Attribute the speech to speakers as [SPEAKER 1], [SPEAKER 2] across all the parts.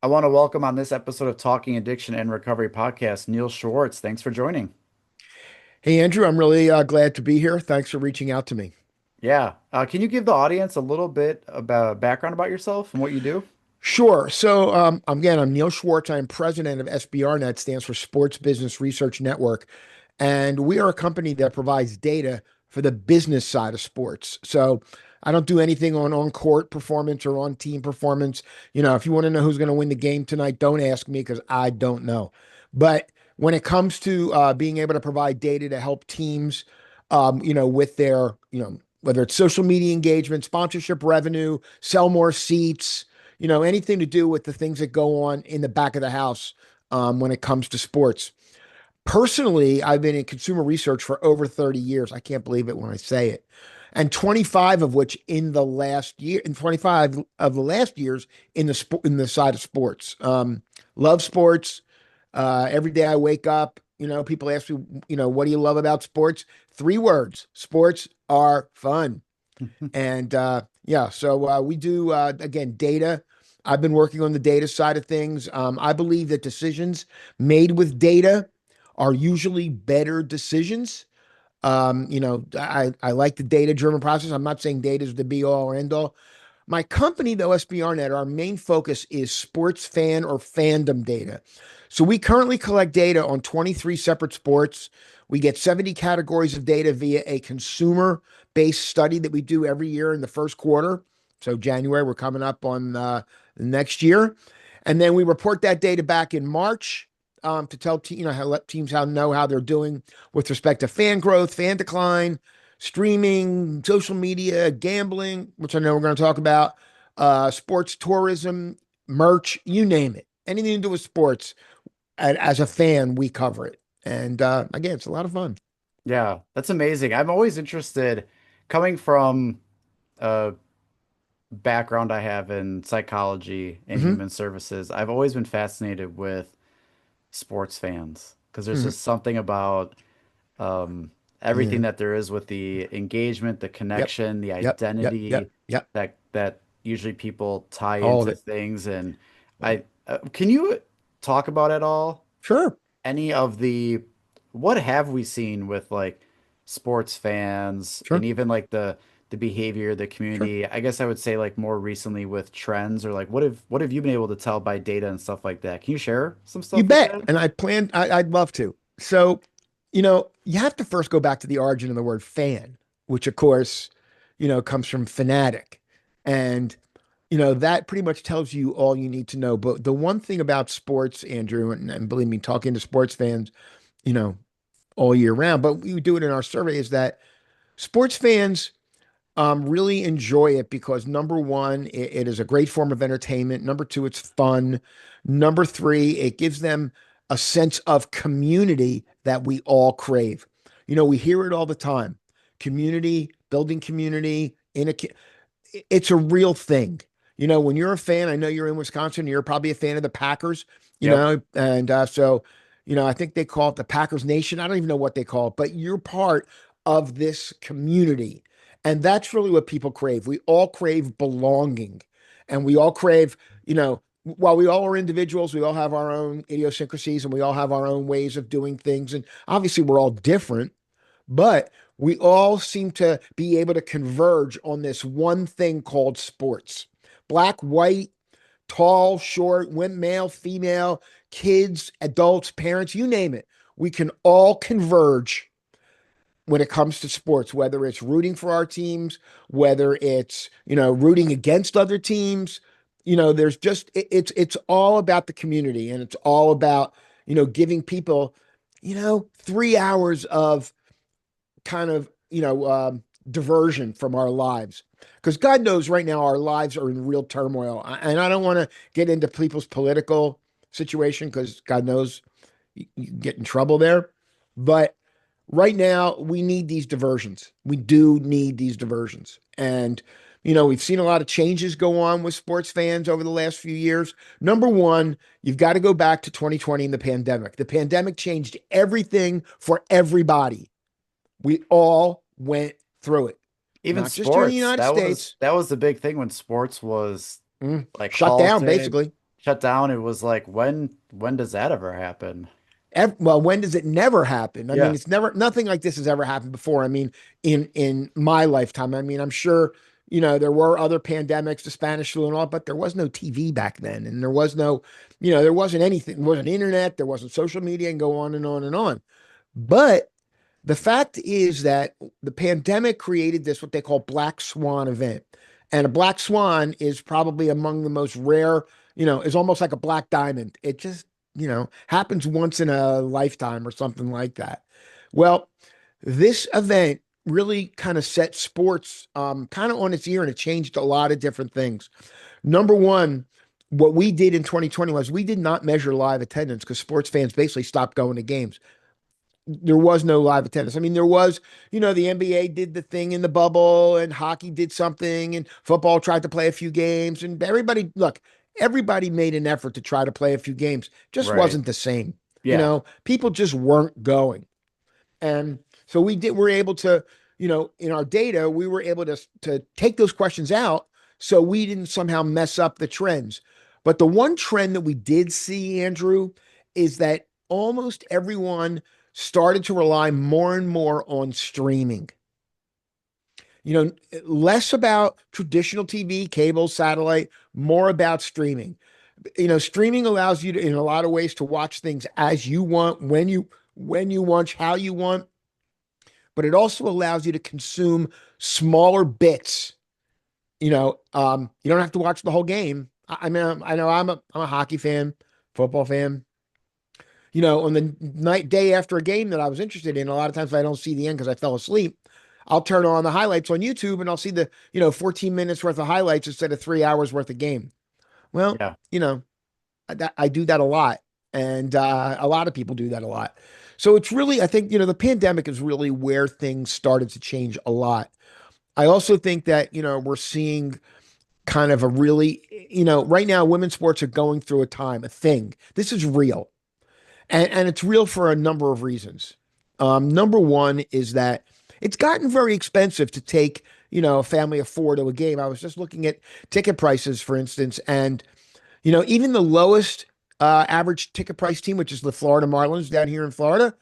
[SPEAKER 1] I want to welcome on this episode of Talking Addiction and Recovery podcast, Neil Schwartz. Thanks for joining.
[SPEAKER 2] Hey, Andrew, I'm really glad to be here. Thanks for reaching out to me.
[SPEAKER 1] Yeah. Can you give the audience a little bit about background about yourself and what you do?
[SPEAKER 2] Sure. I'm Neil Schwartz. I'm president of SBRnet, stands for Sports Business Research Network. And we are a company that provides data for the business side of sports. So I don't do anything on court performance or on team performance. If you want to know who's going to win the game tonight, don't ask me because I don't know. But when it comes to being able to provide data to help teams, with their, whether it's social media engagement, sponsorship revenue, sell more seats, anything to do with the things that go on in the back of the house when it comes to sports. Personally, I've been in consumer research for over 30 years. I can't believe it when I say it. And 25 of which in the last year, and 25 of the last years in the side of sports. Love sports. Every day I wake up, people ask me, what do you love about sports? Three words: sports are fun. And we do again data. I've been working on the data side of things. I believe that decisions made with data are usually better decisions. I like the data-driven process. I'm not saying data is the be all or end all. My company, though, SBRnet, our main focus is sports fan or fandom data. So we currently collect data on 23 separate sports. We get 70 categories of data via a consumer-based study that we do every year in the first quarter. So January, we're coming up on the next year. And then we report that data back in March to tell how let teams know how they're doing with respect to fan growth, fan decline, streaming, social media, gambling, which I know we're going to talk about, sports tourism, merch, you name it. Anything to do with sports, as a fan, we cover it. And again, it's a lot of fun.
[SPEAKER 1] Yeah, that's amazing. I'm always interested, coming from a background I have in psychology and
[SPEAKER 2] Hmm.
[SPEAKER 1] human services. I've always been fascinated with sports fans because there's
[SPEAKER 2] Hmm.
[SPEAKER 1] just something about um,
[SPEAKER 2] Yeah.
[SPEAKER 1] everything that there is with the engagement, the
[SPEAKER 2] Yep.
[SPEAKER 1] connection, the
[SPEAKER 2] Yep. Yep.
[SPEAKER 1] identity
[SPEAKER 2] Yep. Yep.
[SPEAKER 1] that usually people tie
[SPEAKER 2] All of
[SPEAKER 1] into
[SPEAKER 2] it.
[SPEAKER 1] things. And I can you talk about at all
[SPEAKER 2] Sure.
[SPEAKER 1] any of the what have we seen with like sports fans and
[SPEAKER 2] Sure.
[SPEAKER 1] even like the behavior, the
[SPEAKER 2] Sure.
[SPEAKER 1] community? I guess I would say like more recently with trends or like what have you been able to tell by data and stuff like that? Can you share some
[SPEAKER 2] You
[SPEAKER 1] stuff like
[SPEAKER 2] bet.
[SPEAKER 1] that?
[SPEAKER 2] And I'd love to. So, you have to first go back to the origin of the word fan, which of course, comes from fanatic. And, that pretty much tells you all you need to know. But the one thing about sports, Andrew, and believe me, talking to sports fans, you know, all year round, but we do it in our survey, is that sports fans really enjoy it because number one, it is a great form of entertainment. Number two, it's fun. Number three, it gives them a sense of community that we all crave. We hear it all the time. Community, building community it's a real thing. When you're a fan, I know you're in Wisconsin, you're probably a fan of the Packers,
[SPEAKER 1] Yep.
[SPEAKER 2] I think they call it the Packers Nation. I don't even know what they call it, but you're part of this community. And that's really what people crave. We all crave belonging, and we all crave, while we all are individuals, we all have our own idiosyncrasies and we all have our own ways of doing things. And obviously, we're all different, but we all seem to be able to converge on this one thing called sports. Black, white, tall, short, women, male, female, kids, adults, parents, you name it. We can all converge when it comes to sports, whether it's rooting for our teams, whether it's, rooting against other teams. There's just it's all about the community, and it's all about, giving people, 3 hours of kind of, diversion from our lives. Because God knows right now our lives are in real turmoil. And I don't want to get into people's political situation because God knows you can get in trouble there. But right now, we need these diversions. We do need these diversions. And, we've seen a lot of changes go on with sports fans over the last few years. Number one, you've got to go back to 2020 and the pandemic. The pandemic changed everything for everybody. We all went through it,
[SPEAKER 1] Even
[SPEAKER 2] not just here in the
[SPEAKER 1] sports.
[SPEAKER 2] United
[SPEAKER 1] That was
[SPEAKER 2] States.
[SPEAKER 1] that was the big thing when sports was like
[SPEAKER 2] Shut down,
[SPEAKER 1] halted.
[SPEAKER 2] basically.
[SPEAKER 1] shut down, it was like, when does that ever happen?
[SPEAKER 2] Well, when does it never happen? I mean,
[SPEAKER 1] Yeah,
[SPEAKER 2] it's never, nothing like this has ever happened before. I mean, in my lifetime, I mean, I'm sure, there were other pandemics, the Spanish flu and all, but there was no TV back then, and there was no, there wasn't anything, there wasn't internet, there wasn't social media, and go on and on and on. But the fact is that the pandemic created this, what they call black swan event. And a black swan is probably among the most rare, is almost like a black diamond. It just, happens once in a lifetime or something like that. Well, this event really kind of set sports kind of on its ear, and it changed a lot of different things. Number one, what we did in 2020 was we did not measure live attendance because sports fans basically stopped going to games. There was no live attendance. I mean, there was, the NBA did the thing in the bubble, and hockey did something, and football tried to play a few games, and everybody made an effort to try to play a few games. Just
[SPEAKER 1] right.
[SPEAKER 2] wasn't the same.
[SPEAKER 1] Yeah.
[SPEAKER 2] People just weren't going. And so we're able to, in our data, we were able to take those questions out so we didn't somehow mess up the trends. But the one trend that we did see, Andrew, is that almost everyone started to rely more and more on streaming. Less about traditional TV, cable, satellite, more about streaming. Streaming allows you to, in a lot of ways, to watch things as you want, when you want, how you want, but it also allows you to consume smaller bits. You don't have to watch the whole game. I mean, I know I'm a hockey fan, football fan. On the day after a game that I was interested in, a lot of times I don't see the end because I fell asleep. I'll turn on the highlights on YouTube and I'll see the, 14 minutes worth of highlights instead of 3 hours worth of game. Well,
[SPEAKER 1] Yeah.
[SPEAKER 2] I do that a lot. And a lot of people do that a lot. So it's really, I think, the pandemic is really where things started to change a lot. I also think that, we're seeing kind of a really, right now, women's sports are going through a thing. This is real. And it's real for a number of reasons. Number one is that it's gotten very expensive to take, a family of four to a game. I was just looking at ticket prices, for instance, and, even the lowest average ticket price team, which is the Florida Marlins down here in Florida,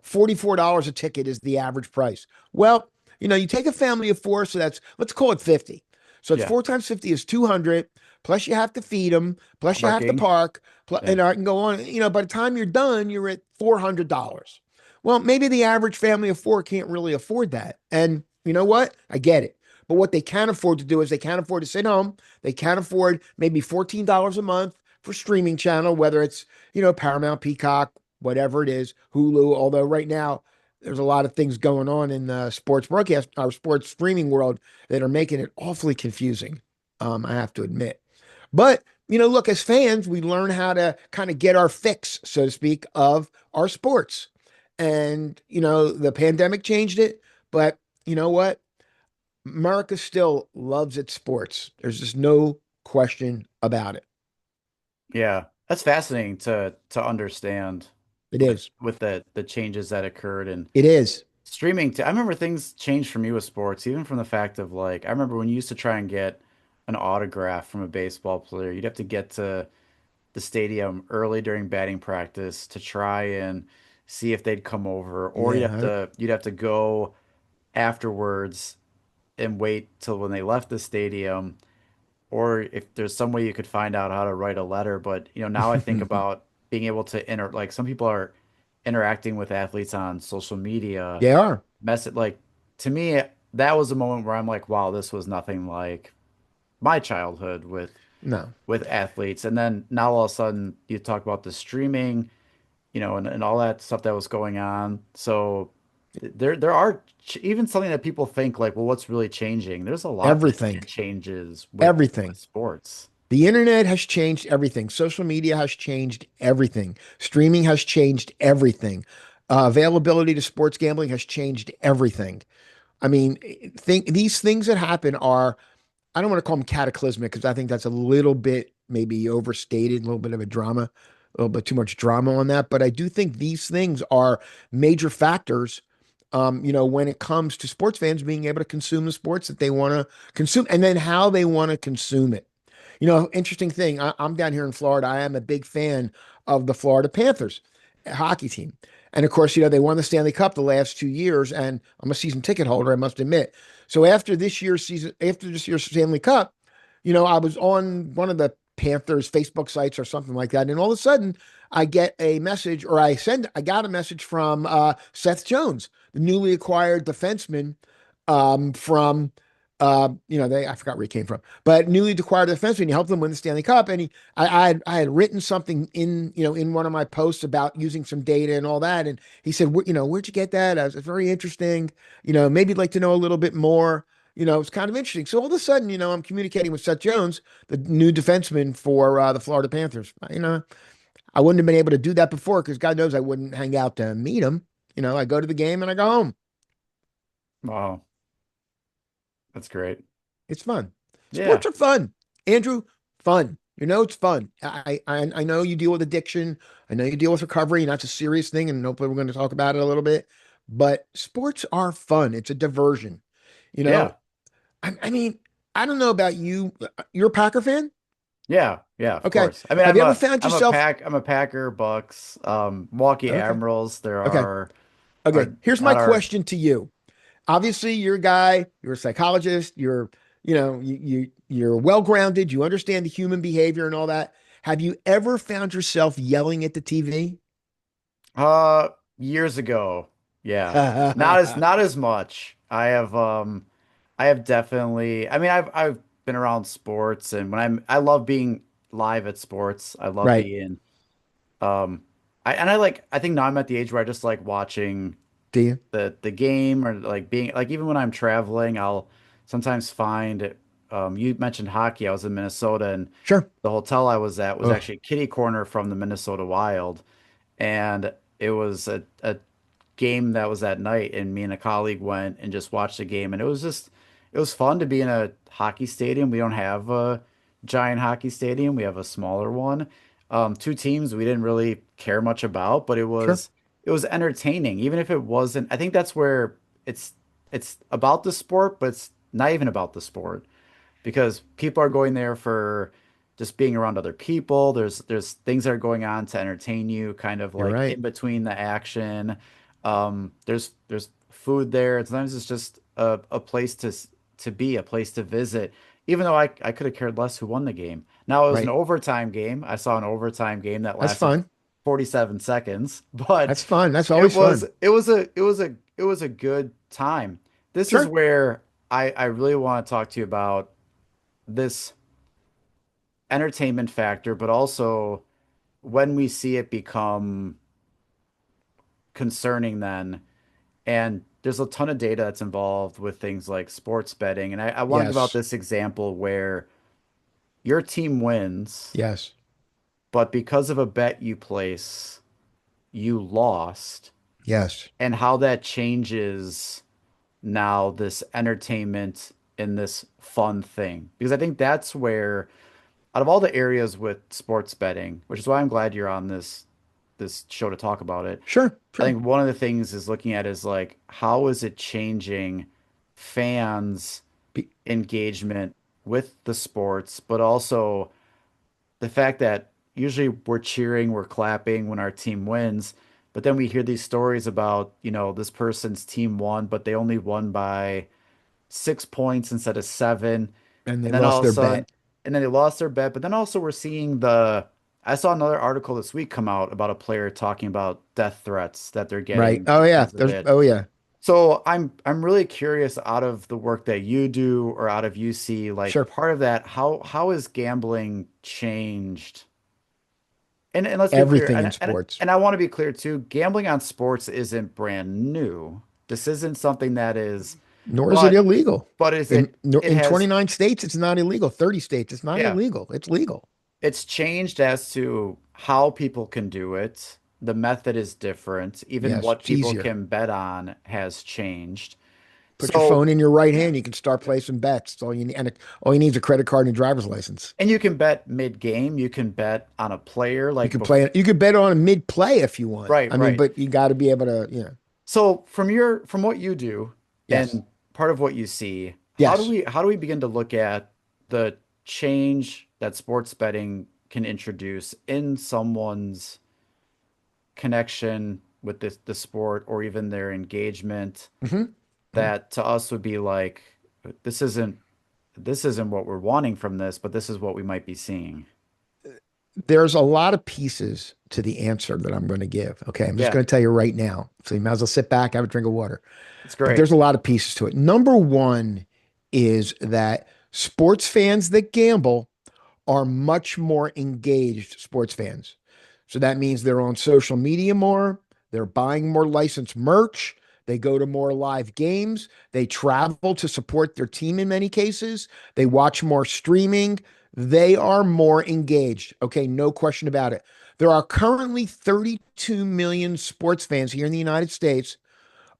[SPEAKER 2] $44 a ticket is the average price. Well, you take a family of four, so let's call it 50. So it's
[SPEAKER 1] Yeah.
[SPEAKER 2] four times 50 is 200, plus you have to feed them, plus you have to
[SPEAKER 1] Parking.
[SPEAKER 2] park,
[SPEAKER 1] Yeah.
[SPEAKER 2] and I can go on. By the time you're done, you're at $400. Well, maybe the average family of four can't really afford that. And you know what? I get it. But what they can afford to do is they can't afford to sit home. They can't afford maybe $14 a month for streaming channel, whether it's, Paramount, Peacock, whatever it is, Hulu. Although right now there's a lot of things going on in the sports broadcast or sports streaming world that are making it awfully confusing. I have to admit. But, look, as fans, we learn how to kind of get our fix, so to speak, of our sports. And, the pandemic changed it. But you know what? America still loves its sports. There's just no question about it.
[SPEAKER 1] Yeah. That's fascinating to understand
[SPEAKER 2] It is.
[SPEAKER 1] with the changes that occurred and
[SPEAKER 2] It is.
[SPEAKER 1] streaming. I remember things changed for me with sports, even from the fact of like I remember when you used to try and get an autograph from a baseball player, you'd have to get to the stadium early during batting practice to try and see if they'd come over, or
[SPEAKER 2] Yeah.
[SPEAKER 1] you'd have to go afterwards and wait till when they left the stadium, or if there's some way you could find out how to write a letter. But now I think about being able to like some people are interacting with athletes on social media,
[SPEAKER 2] They are.
[SPEAKER 1] message like to me that was a moment where I'm like, wow, this was nothing like my childhood
[SPEAKER 2] No,
[SPEAKER 1] with athletes. And then now all of a sudden you talk about the streaming, and all that stuff that was going on. So there are even something that people think like, well, what's really changing? There's a lot that
[SPEAKER 2] everything.
[SPEAKER 1] changes with
[SPEAKER 2] Everything.
[SPEAKER 1] sports.
[SPEAKER 2] The internet has changed everything. Social media has changed everything. Streaming has changed everything. Availability to sports gambling has changed everything. I mean, these things that happen are, I don't want to call them cataclysmic because I think that's a little bit maybe overstated, a little bit of a drama, a little bit too much drama on that. But I do think these things are major factors, when it comes to sports fans being able to consume the sports that they want to consume and then how they want to consume it. Interesting thing. I'm down here in Florida. I am a big fan of the Florida Panthers hockey team. And of course, they won the Stanley Cup the last 2 years, and I'm a season ticket holder, I must admit. So after this year's Stanley Cup, I was on one of the Panthers Facebook sites or something like that, and all of a sudden, I get a message, or I got a message from Seth Jones, the newly acquired defenseman from I forgot where he came from, but newly acquired defenseman. He helped them win the Stanley Cup, and I had written something in one of my posts about using some data and all that, and he said, where'd you get that? I was very interesting. Maybe you'd like to know a little bit more. It's kind of interesting. So all of a sudden, I'm communicating with Seth Jones, the new defenseman for the Florida Panthers. I wouldn't have been able to do that before because God knows I wouldn't hang out to meet him. I go to the game and I go home.
[SPEAKER 1] Wow, that's great.
[SPEAKER 2] It's fun.
[SPEAKER 1] Yeah,
[SPEAKER 2] Sports are fun. Andrew, fun. It's fun. I know you deal with addiction. I know you deal with recovery, and that's a serious thing, and hopefully we're going to talk about it a little bit. But sports are fun. It's a diversion. You
[SPEAKER 1] yeah,
[SPEAKER 2] know, I mean, I don't know about you. You're a Packer fan?
[SPEAKER 1] yeah, yeah. Of
[SPEAKER 2] Okay.
[SPEAKER 1] course. I mean,
[SPEAKER 2] Have you ever found yourself?
[SPEAKER 1] I'm a Packer, Bucks, Milwaukee
[SPEAKER 2] Okay.
[SPEAKER 1] Admirals. There
[SPEAKER 2] Okay.
[SPEAKER 1] are
[SPEAKER 2] Okay. Here's my
[SPEAKER 1] not our.
[SPEAKER 2] question to you. Obviously, you're a guy, you're a psychologist, you're well-grounded, you understand the human behavior and all that. Have you ever found yourself yelling at the TV?
[SPEAKER 1] Uh, Years ago, yeah. Not as much. I have definitely. I mean, I've been around sports, and I love being live at sports. I love
[SPEAKER 2] Right.
[SPEAKER 1] being I think now I'm at the age where I just like watching
[SPEAKER 2] Do you?
[SPEAKER 1] the game, or like being like, even when I'm traveling, I'll sometimes find you mentioned hockey. I was in Minnesota, and
[SPEAKER 2] Sure.
[SPEAKER 1] the hotel I was at was
[SPEAKER 2] Oh,
[SPEAKER 1] actually kitty corner from the Minnesota Wild, and it was a game that was that night, and me and a colleague went and just watched the game, and it was fun to be in a hockey stadium. We don't have a giant hockey stadium. We have a smaller one. Two teams we didn't really care much about, but
[SPEAKER 2] sure.
[SPEAKER 1] it was entertaining, even if it wasn't. I think that's where it's it's about the sport, but it's not even about the sport, because people are going there for just being around other people. There's things that are going on to entertain you, kind of
[SPEAKER 2] You're
[SPEAKER 1] like
[SPEAKER 2] right.
[SPEAKER 1] in between the action. There's food there. And sometimes it's just a place to be, a place to visit. Even though I could have cared less who won the game. Now it was an
[SPEAKER 2] Right.
[SPEAKER 1] overtime game. I saw an overtime game that
[SPEAKER 2] That's
[SPEAKER 1] lasted
[SPEAKER 2] fun.
[SPEAKER 1] 47 seconds, but
[SPEAKER 2] That's fun. That's always fun.
[SPEAKER 1] it was a good time. This is
[SPEAKER 2] Sure.
[SPEAKER 1] where I really want to talk to you about this entertainment factor, but also when we see it become concerning then. And there's a ton of data that's involved with things like sports betting. And I want to give out
[SPEAKER 2] Yes.
[SPEAKER 1] this example where your team wins,
[SPEAKER 2] Yes.
[SPEAKER 1] but because of a bet you place, you lost,
[SPEAKER 2] Yes.
[SPEAKER 1] and how that changes now this entertainment and this fun thing. Because I think that's where, out of all the areas with sports betting, which is why I'm glad you're on this show to talk about it,
[SPEAKER 2] Sure.
[SPEAKER 1] I
[SPEAKER 2] Sure.
[SPEAKER 1] think one of the things is looking at is like, how is it changing fans'
[SPEAKER 2] Be-
[SPEAKER 1] engagement with the sports, but also the fact that usually we're cheering, we're clapping when our team wins, but then we hear these stories about, this person's team won, but they only won by 6 points instead of seven.
[SPEAKER 2] and they
[SPEAKER 1] And then all
[SPEAKER 2] lost
[SPEAKER 1] of a
[SPEAKER 2] their
[SPEAKER 1] sudden,
[SPEAKER 2] bet.
[SPEAKER 1] and then they lost their bet. But then also we're seeing I saw another article this week come out about a player talking about death threats that they're
[SPEAKER 2] Right.
[SPEAKER 1] getting
[SPEAKER 2] Oh yeah.
[SPEAKER 1] because of it.
[SPEAKER 2] Oh yeah.
[SPEAKER 1] So I'm really curious, out of the work that you do or out of UC, like
[SPEAKER 2] Sure.
[SPEAKER 1] part of that, how is gambling changed? And let's be clear,
[SPEAKER 2] Everything in sports.
[SPEAKER 1] and I want to be clear too, gambling on sports isn't brand new. This isn't something that is,
[SPEAKER 2] Nor is it
[SPEAKER 1] but
[SPEAKER 2] illegal.
[SPEAKER 1] but is
[SPEAKER 2] In
[SPEAKER 1] it it
[SPEAKER 2] in
[SPEAKER 1] has
[SPEAKER 2] 29 states, it's not illegal. 30 states, it's not
[SPEAKER 1] yeah,
[SPEAKER 2] illegal. It's legal.
[SPEAKER 1] it's changed as to how people can do it. The method is different. Even
[SPEAKER 2] Yes,
[SPEAKER 1] what
[SPEAKER 2] it's
[SPEAKER 1] people
[SPEAKER 2] easier.
[SPEAKER 1] can bet on has changed.
[SPEAKER 2] Put your
[SPEAKER 1] So
[SPEAKER 2] phone in your right
[SPEAKER 1] yeah.
[SPEAKER 2] hand. You can start placing bets. That's all you need. And all you need is a credit card and a driver's license.
[SPEAKER 1] And you can bet mid-game. You can bet on a player
[SPEAKER 2] You
[SPEAKER 1] like
[SPEAKER 2] could play
[SPEAKER 1] before.
[SPEAKER 2] it. You could bet on a mid play if you want.
[SPEAKER 1] Right,
[SPEAKER 2] I mean,
[SPEAKER 1] right.
[SPEAKER 2] but you got to be able to,
[SPEAKER 1] So from what you do
[SPEAKER 2] yes,
[SPEAKER 1] and part of what you see,
[SPEAKER 2] yes,
[SPEAKER 1] how do we begin to look at the change that sports betting can introduce in someone's connection with the sport or even their engagement
[SPEAKER 2] Mhm. Mhm.
[SPEAKER 1] that to us would be like this isn't this isn't what we're wanting from this, but this is what we might be seeing.
[SPEAKER 2] There's a lot of pieces to the answer that I'm going to give. Okay. I'm just
[SPEAKER 1] Yeah,
[SPEAKER 2] going to tell you right now. So you might as well sit back, have a drink of water.
[SPEAKER 1] it's
[SPEAKER 2] But
[SPEAKER 1] great.
[SPEAKER 2] there's a lot of pieces to it. Number one is that sports fans that gamble are much more engaged sports fans. So that means they're on social media more, they're buying more licensed merch, they go to more live games, they travel to support their team in many cases, they watch more streaming, they are more engaged. Okay, no question about it. There are currently 32 million sports fans here in the United States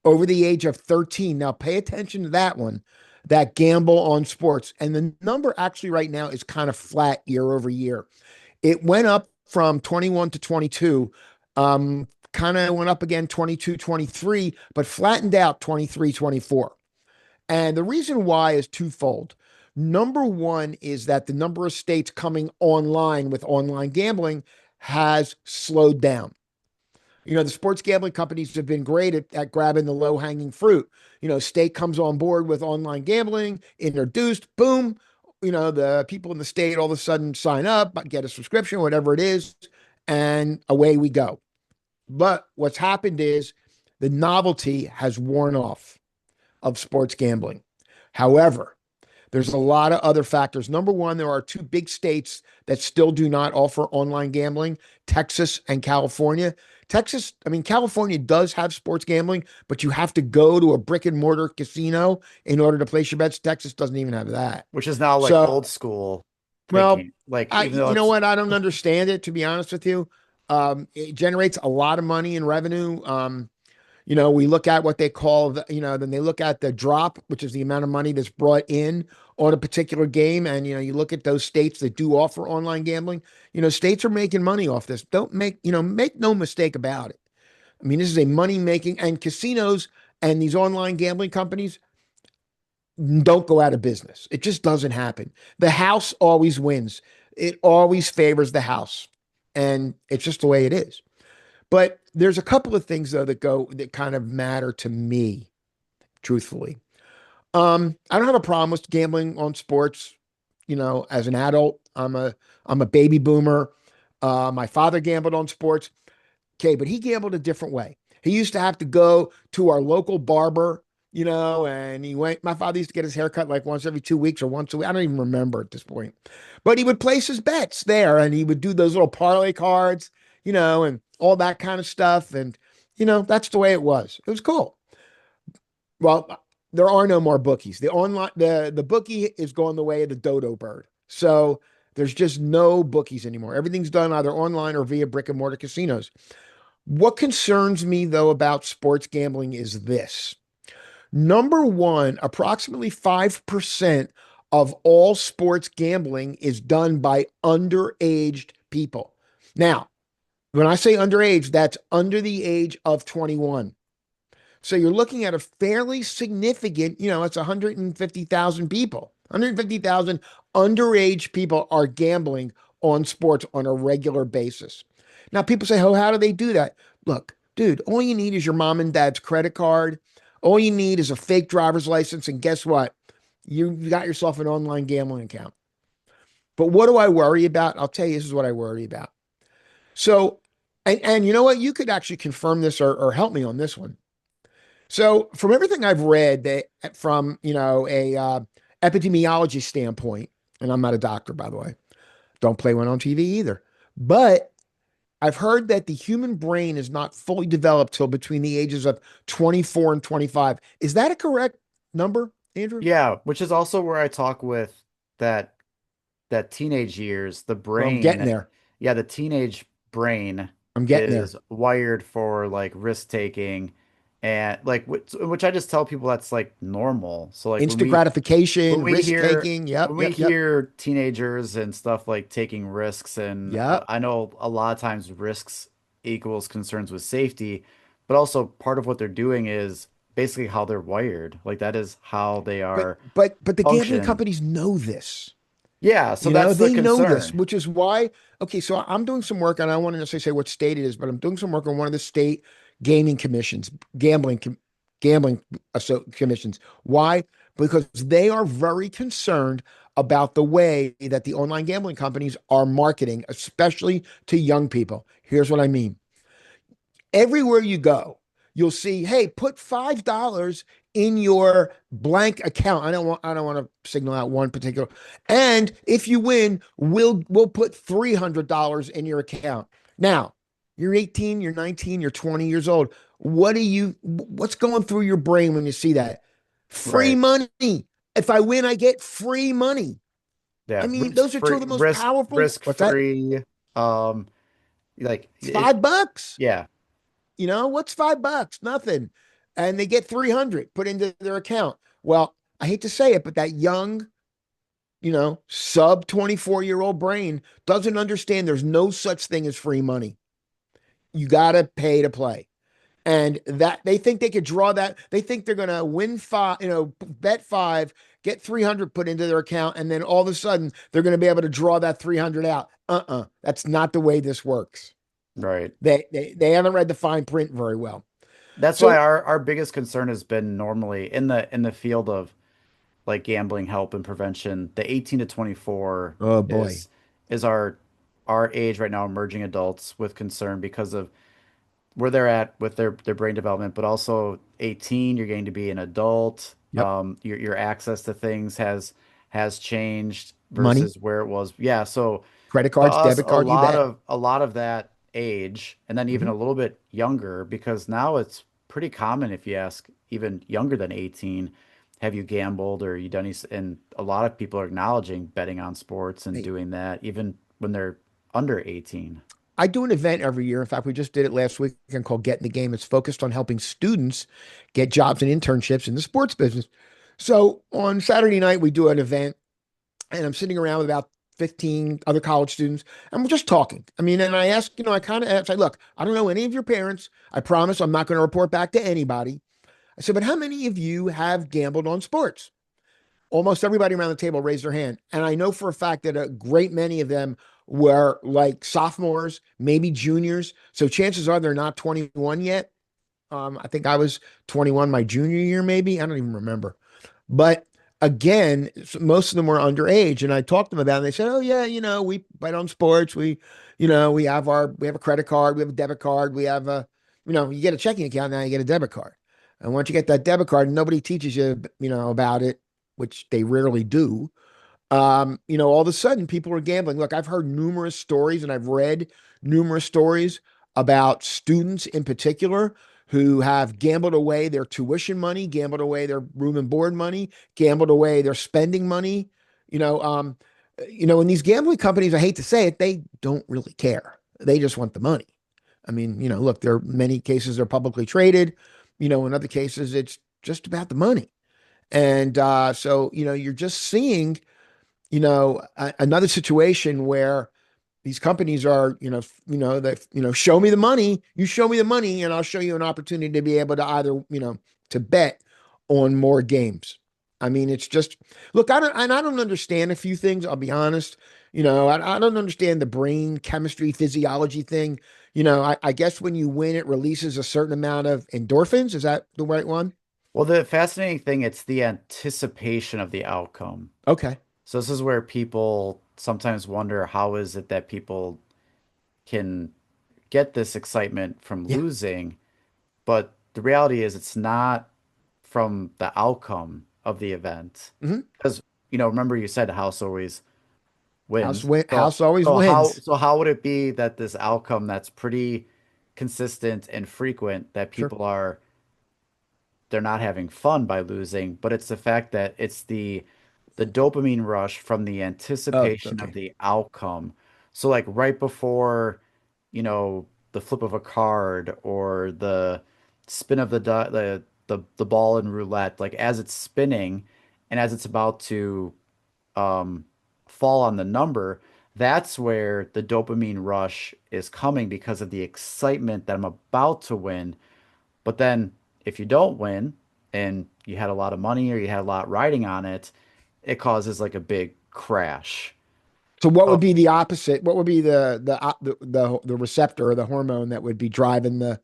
[SPEAKER 2] over the age of 13. Now, pay attention to that one that gamble on sports. And the number actually right now is kind of flat year over year. It went up from 21 to 22, kind of went up again 22, 23, but flattened out 23, 24. And the reason why is twofold. Number one is that the number of states coming online with online gambling has slowed down. The sports gambling companies have been great at grabbing the low hanging fruit. State comes on board with online gambling, introduced, boom. The people in the state all of a sudden sign up, get a subscription, whatever it is, and away we go. But what's happened is the novelty has worn off of sports gambling. However, there's a lot of other factors. Number one, there are two big states that still do not offer online gambling, Texas and California. California does have sports gambling, but you have to go to a brick and mortar casino in order to place your bets. Texas doesn't even have that.
[SPEAKER 1] Which is now like
[SPEAKER 2] So,
[SPEAKER 1] old school
[SPEAKER 2] well,
[SPEAKER 1] thinking. Like
[SPEAKER 2] I,
[SPEAKER 1] even though
[SPEAKER 2] you know
[SPEAKER 1] it's
[SPEAKER 2] what? I don't understand it, to be honest with you. It generates a lot of money in revenue. We look at what they call then they look at the drop, which is the amount of money that's brought in on a particular game. And, you look at those states that do offer online gambling, states are making money off this. Don't make no mistake about it. I mean, this is a money making, and casinos and these online gambling companies don't go out of business. It just doesn't happen. The house always wins. It always favors the house. And it's just the way it is. But there's a couple of things though that kind of matter to me, truthfully. I don't have a problem with gambling on sports. As an adult, I'm a baby boomer. My father gambled on sports. Okay, but he gambled a different way. He used to have to go to our local barber, and he went. My father used to get his hair cut like once every 2 weeks or once a week. I don't even remember at this point. But he would place his bets there and he would do those little parlay cards, and all that kind of stuff. And, that's the way it was. It was cool. Well, there are no more bookies. The bookie is going the way of the dodo bird. So there's just no bookies anymore. Everything's done either online or via brick and mortar casinos. What concerns me, though, about sports gambling is this. Number one, approximately 5% of all sports gambling is done by underaged people. Now, when I say underage, that's under the age of 21. So you're looking at a fairly significant, it's 150,000 people. 150,000 underage people are gambling on sports on a regular basis. Now, people say, oh, how do they do that? Look, dude, all you need is your mom and dad's credit card. All you need is a fake driver's license. And guess what? You got yourself an online gambling account. But what do I worry about? I'll tell you, this is what I worry about. So, and you know what? You could actually confirm this or help me on this one. So, from everything I've read, that from a epidemiology standpoint, and I'm not a doctor, by the way, don't play one on TV either. But I've heard that the human brain is not fully developed till between the ages of 24 and 25. Is that a correct number, Andrew?
[SPEAKER 1] yeah, which is also where I talk with that that teenage years, the
[SPEAKER 2] Well, I'm getting
[SPEAKER 1] brain,
[SPEAKER 2] there.
[SPEAKER 1] yeah, the teenage brain
[SPEAKER 2] I'm getting there.
[SPEAKER 1] is wired for like risk taking and like which I just tell people that's like normal. So like
[SPEAKER 2] Instant
[SPEAKER 1] when
[SPEAKER 2] gratification,
[SPEAKER 1] we
[SPEAKER 2] risk
[SPEAKER 1] hear
[SPEAKER 2] taking. Yep,
[SPEAKER 1] when we
[SPEAKER 2] yep, yep,
[SPEAKER 1] hear teenagers and stuff like taking risks and
[SPEAKER 2] yep.
[SPEAKER 1] I know a lot of times risks equals concerns with safety, but also part of what they're doing is basically how they're wired. Like that is how they
[SPEAKER 2] But
[SPEAKER 1] are
[SPEAKER 2] but but the gambling
[SPEAKER 1] function.
[SPEAKER 2] companies know this.
[SPEAKER 1] Yeah, so
[SPEAKER 2] You know,
[SPEAKER 1] that's the
[SPEAKER 2] they know this,
[SPEAKER 1] concern.
[SPEAKER 2] which is why, okay, so I'm doing some work, and I don't want to necessarily say what state it is, but I'm doing some work on one of the state gaming commissions, gambling commissions. Why? Because they are very concerned about the way that the online gambling companies are marketing, especially to young people. Here's what I mean. Everywhere you go, you'll see, hey, put $5 in your blank account. I don't want to signal out one particular. And if you win, we'll put $300 in your account. Now, you're 18, you're 19, you're 20 years old. What's going through your brain when you see that? Free
[SPEAKER 1] Right.
[SPEAKER 2] money. If I win, I get free money. I
[SPEAKER 1] Yeah,
[SPEAKER 2] mean,
[SPEAKER 1] risk
[SPEAKER 2] those are two of
[SPEAKER 1] free,
[SPEAKER 2] the most powerful.
[SPEAKER 1] risk
[SPEAKER 2] What's that?
[SPEAKER 1] free. Um, like
[SPEAKER 2] It's
[SPEAKER 1] it.
[SPEAKER 2] $5.
[SPEAKER 1] Yeah,
[SPEAKER 2] You know, what's $5? Nothing. And they get 300 put into their account. Well, I hate to say it, but that young, sub 24-year-old brain doesn't understand there's no such thing as free money. You got to pay to play. And that they think they could draw that. They think they're going to win five, bet five, get 300 put into their account. And then all of a sudden they're going to be able to draw that 300 out. That's not the way this works.
[SPEAKER 1] right.
[SPEAKER 2] They haven't read the fine print very well.
[SPEAKER 1] That's why
[SPEAKER 2] So,
[SPEAKER 1] our biggest concern has been normally in the field of like gambling help and prevention. The 18 to 24
[SPEAKER 2] oh boy.
[SPEAKER 1] is our age right now, emerging adults with concern because of where they're at with their brain development, but also 18, you're going to be an adult.
[SPEAKER 2] Yep.
[SPEAKER 1] Your access to things has changed
[SPEAKER 2] Money,
[SPEAKER 1] versus where it was. Yeah, so
[SPEAKER 2] credit
[SPEAKER 1] to
[SPEAKER 2] cards,
[SPEAKER 1] us,
[SPEAKER 2] debit card, you bet.
[SPEAKER 1] a lot of that age, and then even
[SPEAKER 2] Hmm.
[SPEAKER 1] a little bit younger, because now it's pretty common if you ask even younger than 18, have you gambled or you done any, and a lot of people are acknowledging betting on sports and
[SPEAKER 2] Hey,
[SPEAKER 1] doing that even when they're under 18.
[SPEAKER 2] I do an event every year. In fact, we just did it last weekend called Get in the Game. It's focused on helping students get jobs and internships in the sports business. So on Saturday night, we do an event, and I'm sitting around with about 15 other college students, and we're just talking. I mean, and I ask, I kind of ask, I look, I don't know any of your parents. I promise I'm not going to report back to anybody. I said, but how many of you have gambled on sports? Almost everybody around the table raised their hand. And I know for a fact that a great many of them were like sophomores, maybe juniors. So chances are they're not 21 yet. I think I was 21 my junior year, maybe. I don't even remember. But again, most of them were underage. And I talked to them about it. And they said, oh, yeah, we bet on sports. We have a credit card, we have a debit card, we have you get a checking account now, you get a debit card. And once you get that debit card, nobody teaches you, about it, which they rarely do. All of a sudden people are gambling. Look, I've heard numerous stories and I've read numerous stories about students in particular who have gambled away their tuition money, gambled away their room and board money, gambled away their spending money. You know, um, and these gambling companies, I hate to say it, they don't really care. They just want the money. I mean, look, there are many cases they're publicly traded. In other cases, it's just about the money. And so, you're just seeing another situation where these companies are, show me the money, you show me the money, and I'll show you an opportunity to be able to either, to bet on more games. I mean, it's just, look, I don't understand a few things. I'll be honest. I don't understand the brain chemistry, physiology thing. I guess when you win, it releases a certain amount of endorphins. Is that the right one?
[SPEAKER 1] Well, the fascinating thing, it's the anticipation of the outcome.
[SPEAKER 2] Okay.
[SPEAKER 1] So this is where people sometimes wonder how is it that people can get this excitement from
[SPEAKER 2] Yeah.
[SPEAKER 1] losing, but the reality is it's not from the outcome of the event.
[SPEAKER 2] Hmm.
[SPEAKER 1] Because, remember you said house always
[SPEAKER 2] House
[SPEAKER 1] wins.
[SPEAKER 2] win,
[SPEAKER 1] So
[SPEAKER 2] house always
[SPEAKER 1] so how
[SPEAKER 2] wins.
[SPEAKER 1] so how would it be that this outcome that's pretty consistent and frequent that
[SPEAKER 2] Sure.
[SPEAKER 1] people are they're not having fun by losing, but it's the fact that it's the dopamine rush from the
[SPEAKER 2] Oh,
[SPEAKER 1] anticipation of
[SPEAKER 2] okay.
[SPEAKER 1] the outcome. So like right before, the flip of a card or the spin of the ball in roulette, like as it's spinning and as it's about to um fall on the number, that's where the dopamine rush is coming because of the excitement that I'm about to win. But then if you don't win and you had a lot of money or you had a lot riding on it, it causes like a big crash.
[SPEAKER 2] So what would
[SPEAKER 1] Oh,
[SPEAKER 2] be the opposite? What would be the receptor or the hormone that would be driving the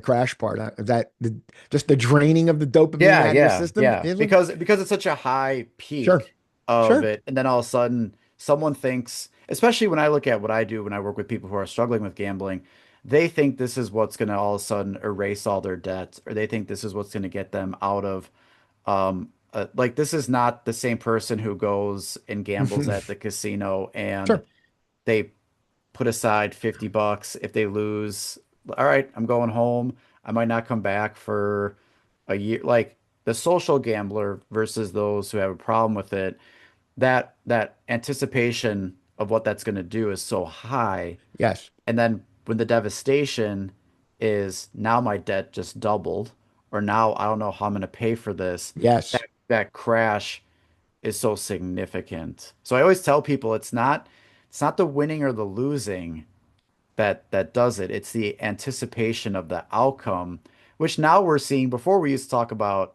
[SPEAKER 2] crash part? Is that just the draining of the dopamine
[SPEAKER 1] yeah,
[SPEAKER 2] out of your
[SPEAKER 1] yeah,
[SPEAKER 2] system?
[SPEAKER 1] yeah.
[SPEAKER 2] Usually?
[SPEAKER 1] Because it's such a high
[SPEAKER 2] Sure,
[SPEAKER 1] peak of
[SPEAKER 2] sure.
[SPEAKER 1] it, and then all of a sudden someone thinks, especially when I look at what I do when I work with people who are struggling with gambling, they think this is what's going to all of a sudden erase all their debts, or they think this is what's going to get them out of like this is not the same person who goes and gambles at the casino and
[SPEAKER 2] Sure.
[SPEAKER 1] they put aside 50 bucks if they lose. All right, I'm going home. I might not come back for a year. Like the social gambler versus those who have a problem with it, that anticipation of what that's going to do is so high.
[SPEAKER 2] Yes.
[SPEAKER 1] And then when the devastation is now my debt just doubled, or now I don't know how I'm going to pay for this,
[SPEAKER 2] Yes.
[SPEAKER 1] that crash is so significant. So I always tell people it's not the winning or the losing that does it. It's the anticipation of the outcome, which now we're seeing. Before we used to talk about,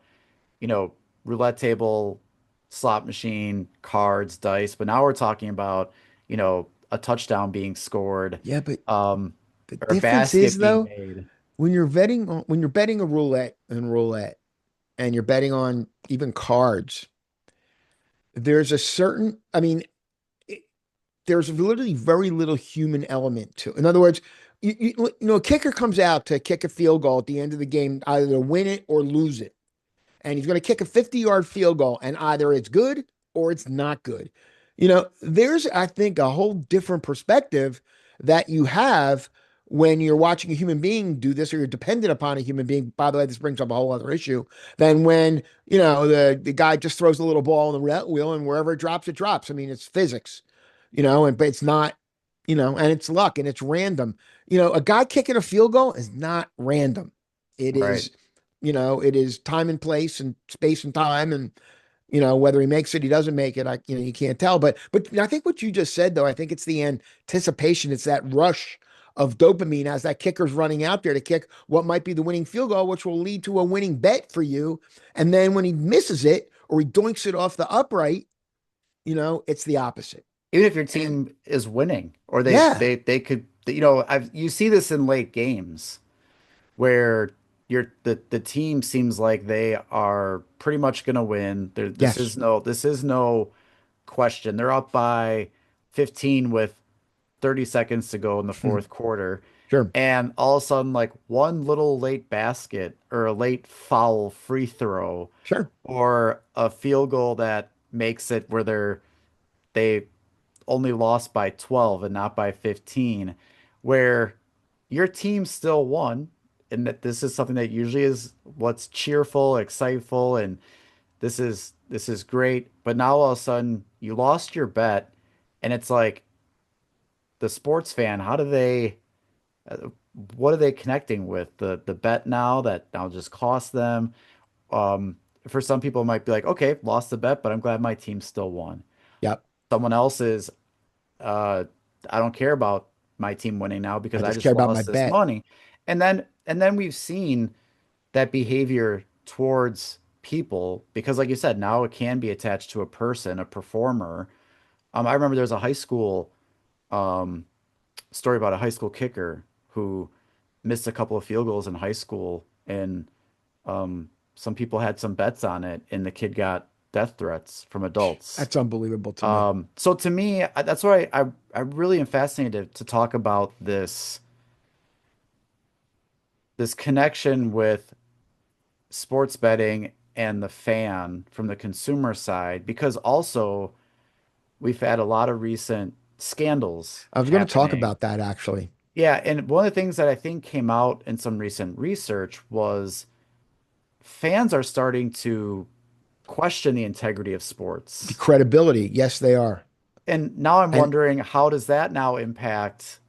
[SPEAKER 1] you know, roulette table, slot machine, cards, dice, but now we're talking about, a touchdown being scored,
[SPEAKER 2] Yeah, but
[SPEAKER 1] um,
[SPEAKER 2] the
[SPEAKER 1] or a
[SPEAKER 2] difference is
[SPEAKER 1] basket being
[SPEAKER 2] though,
[SPEAKER 1] made.
[SPEAKER 2] when you're betting a roulette and you're betting on even cards, there's a certain, I mean, it, there's literally very little human element to. In other words, a kicker comes out to kick a field goal at the end of the game, either to win it or lose it. And he's going to kick a 50-yard field goal, and either it's good or it's not good. There's, I think, a whole different perspective that you have when you're watching a human being do this or you're dependent upon a human being. By the way, this brings up a whole other issue than when, the guy just throws a little ball on the roulette wheel and wherever it drops, it drops. I mean, it's physics, but it's not, and it's luck and it's random. A guy kicking a field goal is not random. It
[SPEAKER 1] Right.
[SPEAKER 2] is, it is time and place and space and time. And, whether he makes it, he doesn't make it, you can't tell. But I think what you just said, though, I think it's the anticipation. It's that rush of dopamine as that kicker's running out there to kick what might be the winning field goal, which will lead to a winning bet for you. And then when he misses it or he doinks it off the upright, it's the opposite.
[SPEAKER 1] Even if your
[SPEAKER 2] And
[SPEAKER 1] team is winning, or they
[SPEAKER 2] yeah,
[SPEAKER 1] they they could, you see this in late games where the team seems like they are pretty much going to win. This
[SPEAKER 2] yes,
[SPEAKER 1] is no question. They're up by 15 with 30 seconds to go in the fourth quarter.
[SPEAKER 2] sure,
[SPEAKER 1] And all of a sudden, like one little late basket or a late foul free throw
[SPEAKER 2] sure,
[SPEAKER 1] or a field goal that makes it where they only lost by 12 and not by 15, where your team still won, and that this is something that usually is what's cheerful, exciteful, and this is great. But now all of a sudden you lost your bet, and it's like the sports fan, how do they uh, what are they connecting with? The bet now that now just cost them. Um, for some people it might be like, okay, lost the bet, but I'm glad my team still won.
[SPEAKER 2] yep.
[SPEAKER 1] Someone else is uh, I don't care about my team winning now
[SPEAKER 2] I
[SPEAKER 1] because I
[SPEAKER 2] just care
[SPEAKER 1] just
[SPEAKER 2] about my
[SPEAKER 1] lost this
[SPEAKER 2] bet.
[SPEAKER 1] money. And then we've seen that behavior towards people because, like you said, now it can be attached to a person, a performer. I remember there was a high school um, story about a high school kicker who missed a couple of field goals in high school, and some people had some bets on it, and the kid got death threats from adults.
[SPEAKER 2] That's unbelievable to me.
[SPEAKER 1] So to me, that's why I really am fascinated to talk about this connection with sports betting and the fan from the consumer side, because also we've had a lot of recent scandals
[SPEAKER 2] I was going to talk
[SPEAKER 1] happening.
[SPEAKER 2] about that actually.
[SPEAKER 1] Yeah, and one of the things that I think came out in some recent research was fans are starting to question the integrity of
[SPEAKER 2] The
[SPEAKER 1] sports.
[SPEAKER 2] credibility, yes, they are.
[SPEAKER 1] And now I'm
[SPEAKER 2] And
[SPEAKER 1] wondering, how does that now impact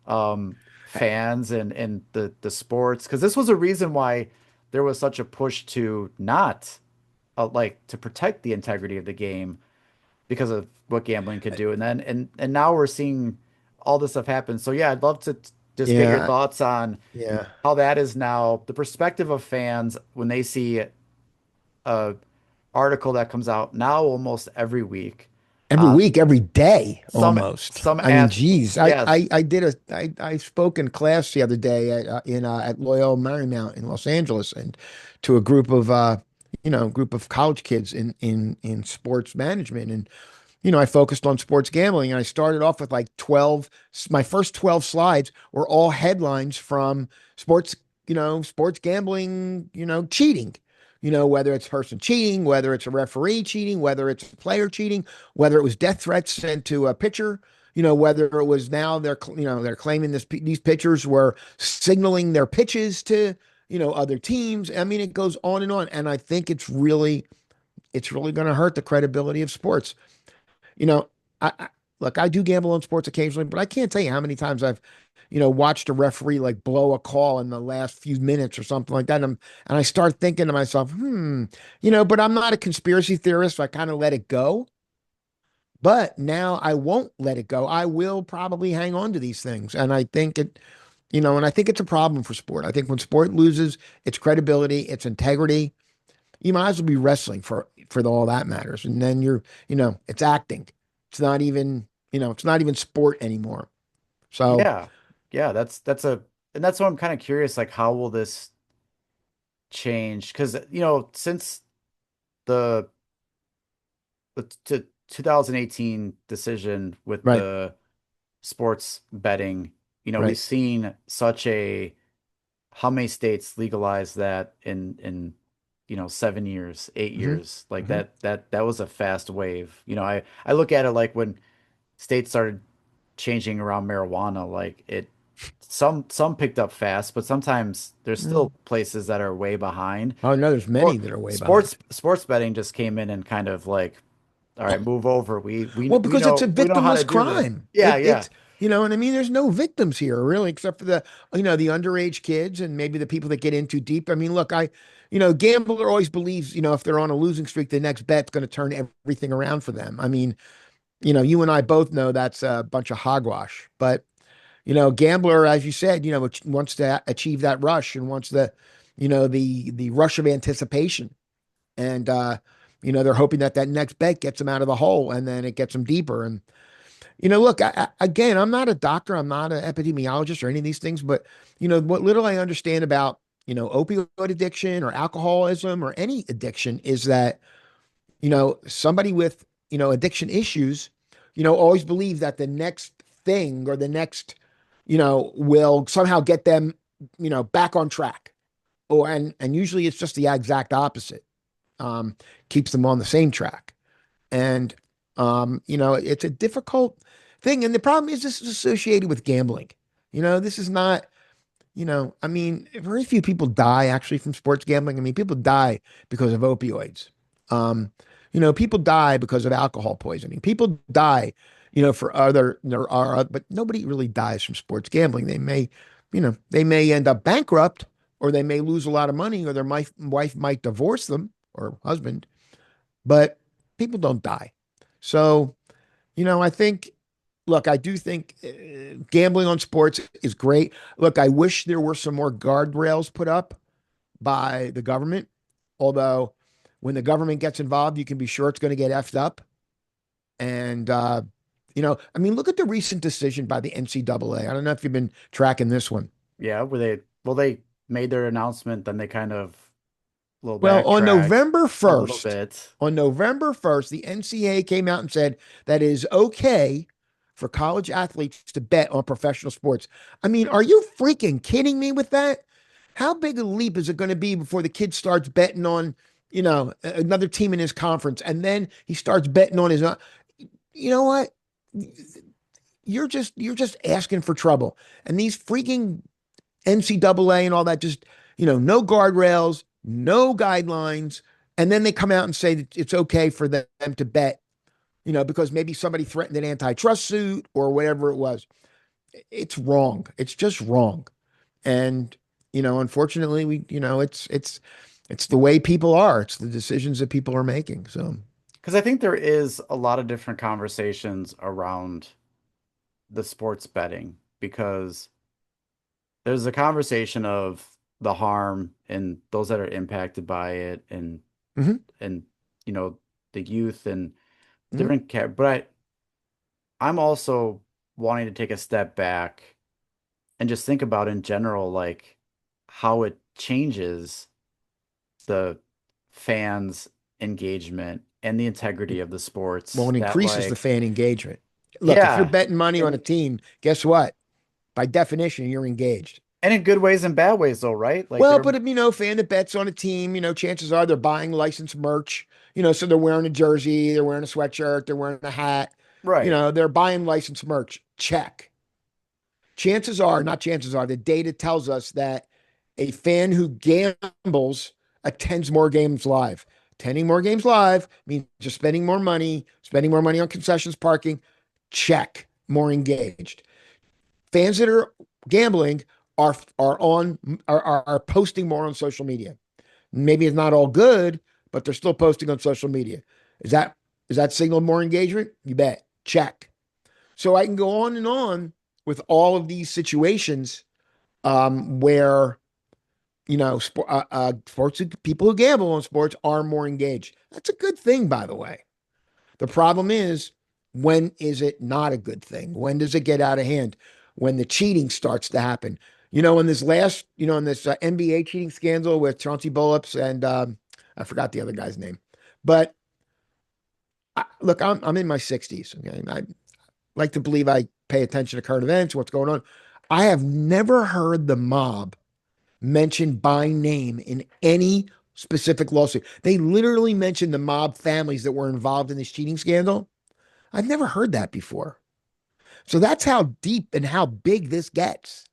[SPEAKER 1] fans and the sports? Because this was a reason why there was such a push to not like to protect the integrity of the game because of what gambling could do. And now we're seeing all this stuff happen. So yeah, I'd love to just get your
[SPEAKER 2] yeah,
[SPEAKER 1] thoughts on
[SPEAKER 2] yeah.
[SPEAKER 1] how that is now the perspective of fans when they see a article that comes out now almost every week
[SPEAKER 2] every
[SPEAKER 1] Uh,
[SPEAKER 2] week, every day,
[SPEAKER 1] some
[SPEAKER 2] almost.
[SPEAKER 1] some
[SPEAKER 2] I mean,
[SPEAKER 1] ath
[SPEAKER 2] geez,
[SPEAKER 1] yes.
[SPEAKER 2] I spoke in class the other day at Loyola Marymount in Los Angeles, and to a group of group of college kids in sports management, and I focused on sports gambling, and I started off with like 12. My first 12 slides were all headlines from sports, sports gambling, cheating. Whether it's person cheating, whether it's a referee cheating, whether it's a player cheating, whether it was death threats sent to a pitcher, whether it was now they're claiming these pitchers were signaling their pitches to, other teams. I mean, it goes on and on. And I think it's really going to hurt the credibility of sports. You know, I look, I do gamble on sports occasionally, but I can't tell you how many times I've, watched a referee like blow a call in the last few minutes or something like that. And I start thinking to myself, but I'm not a conspiracy theorist, so I kind of let it go. But now I won't let it go. I will probably hang on to these things. And I think and I think it's a problem for sport. I think when sport loses its credibility, its integrity, you might as well be wrestling for all that matters. And then it's acting. It's not even sport anymore. So
[SPEAKER 1] Yeah. Yeah, and that's what I'm kind of curious, like how will this change? Because since the the 2018 decision with
[SPEAKER 2] right,
[SPEAKER 1] the sports betting, we've
[SPEAKER 2] right.
[SPEAKER 1] seen such a how many states legalized that in 7 years, eight
[SPEAKER 2] hmm
[SPEAKER 1] years, like
[SPEAKER 2] hmm
[SPEAKER 1] that was a fast wave. I look at it like when states started changing around marijuana, like some picked up fast, but sometimes there's still places that are way behind.
[SPEAKER 2] Oh no, there's
[SPEAKER 1] Sport,
[SPEAKER 2] many that are way
[SPEAKER 1] sports
[SPEAKER 2] behind.
[SPEAKER 1] sports betting just came in and kind of like, all right, move over. We we
[SPEAKER 2] Well,
[SPEAKER 1] we
[SPEAKER 2] because it's a
[SPEAKER 1] know we know how to
[SPEAKER 2] victimless
[SPEAKER 1] do this.
[SPEAKER 2] crime.
[SPEAKER 1] Yeah, yeah.
[SPEAKER 2] It's you know what I mean. There's no victims here, really, except for the underage kids and maybe the people that get in too deep. I mean, look, gambler always believes, if they're on a losing streak, the next bet's going to turn everything around for them. I mean, you and I both know that's a bunch of hogwash. But gambler, as you said, wants to achieve that rush and wants the rush of anticipation. And they're hoping that next bet gets them out of the hole, and then it gets them deeper. And look, again, I'm not a doctor, I'm not an epidemiologist or any of these things, but what little I understand about opioid addiction or alcoholism or any addiction is that somebody with addiction issues always believe that the next thing or the next will somehow get them back on track. And usually it's just the exact opposite. um, Keeps them on the same track. And, it's a difficult thing. And the problem is this is associated with gambling. This is not, I mean, very few people die actually from sports gambling. I mean, people die because of opioids. People die because of alcohol poisoning. People die, for there are, but nobody really dies from sports gambling. They may end up bankrupt, or they may lose a lot of money, or their wife might divorce them, or husband, but people don't die. So, I think, look, I do think gambling on sports is great. Look, I wish there were some more guardrails put up by the government, although when the government gets involved, you can be sure it's going to get effed up. And, I mean, look at the recent decision by the NCAA. I don't know if you've been tracking this one.
[SPEAKER 1] Yeah, they made their announcement, then they kind of a little
[SPEAKER 2] Well, on
[SPEAKER 1] backtracked
[SPEAKER 2] November
[SPEAKER 1] a little
[SPEAKER 2] 1st,
[SPEAKER 1] bit.
[SPEAKER 2] on November 1st, the NCAA came out and said that it is okay for college athletes to bet on professional sports. I mean, are you freaking kidding me with that? How big a leap is it going to be before the kid starts betting on, another team in his conference, and then he starts betting on his own? You know what? You're just asking for trouble. And these freaking NCAA and all that, just, no guardrails, no guidelines. And then they come out and say that it's okay for them to bet, because maybe somebody threatened an antitrust suit or whatever it was. It's wrong. It's just wrong. And, unfortunately, it's the way people are. It's the decisions that people are making. So,
[SPEAKER 1] Because I think there is a lot of different conversations around the sports betting because there's a conversation of the harm and those that are impacted by it and
[SPEAKER 2] mhm.
[SPEAKER 1] and you know the youth and
[SPEAKER 2] Mhm.
[SPEAKER 1] different care, but I'm also wanting to take a step back and just think about in general, like how it changes the fans' engagement and the integrity of the
[SPEAKER 2] Well,
[SPEAKER 1] sports.
[SPEAKER 2] it
[SPEAKER 1] That
[SPEAKER 2] increases the
[SPEAKER 1] like,
[SPEAKER 2] fan engagement. Look, if you're
[SPEAKER 1] yeah,
[SPEAKER 2] betting money on a
[SPEAKER 1] and
[SPEAKER 2] team, guess what? By definition, you're engaged.
[SPEAKER 1] in good ways and bad ways though, right? Like
[SPEAKER 2] Well,
[SPEAKER 1] they're
[SPEAKER 2] but if fan that bets on a team, chances are they're buying licensed merch. So they're wearing a jersey, they're wearing a sweatshirt, they're wearing a hat.
[SPEAKER 1] right.
[SPEAKER 2] They're buying licensed merch. Check. Chances are, not chances are, the data tells us that a fan who gambles attends more games live. Attending more games live means just spending more money on concessions, parking. Check. More engaged. Fans that are gambling are posting more on social media. Maybe it's not all good, but they're still posting on social media. Is that is that signal more engagement? You bet. Check. So I can go on and on with all of these situations where sports people who gamble on sports are more engaged. That's a good thing, by the way. The problem is, when is it not a good thing? When does it get out of hand? When the cheating starts to happen. In this NBA cheating scandal with Chauncey Billups and I forgot the other guy's name. But look, I'm in my 60s. Okay? I like to believe I pay attention to current events, what's going on. I have never heard the mob mentioned by name in any specific lawsuit. They literally mentioned the mob families that were involved in this cheating scandal. I've never heard that before. So that's how deep and how big this gets.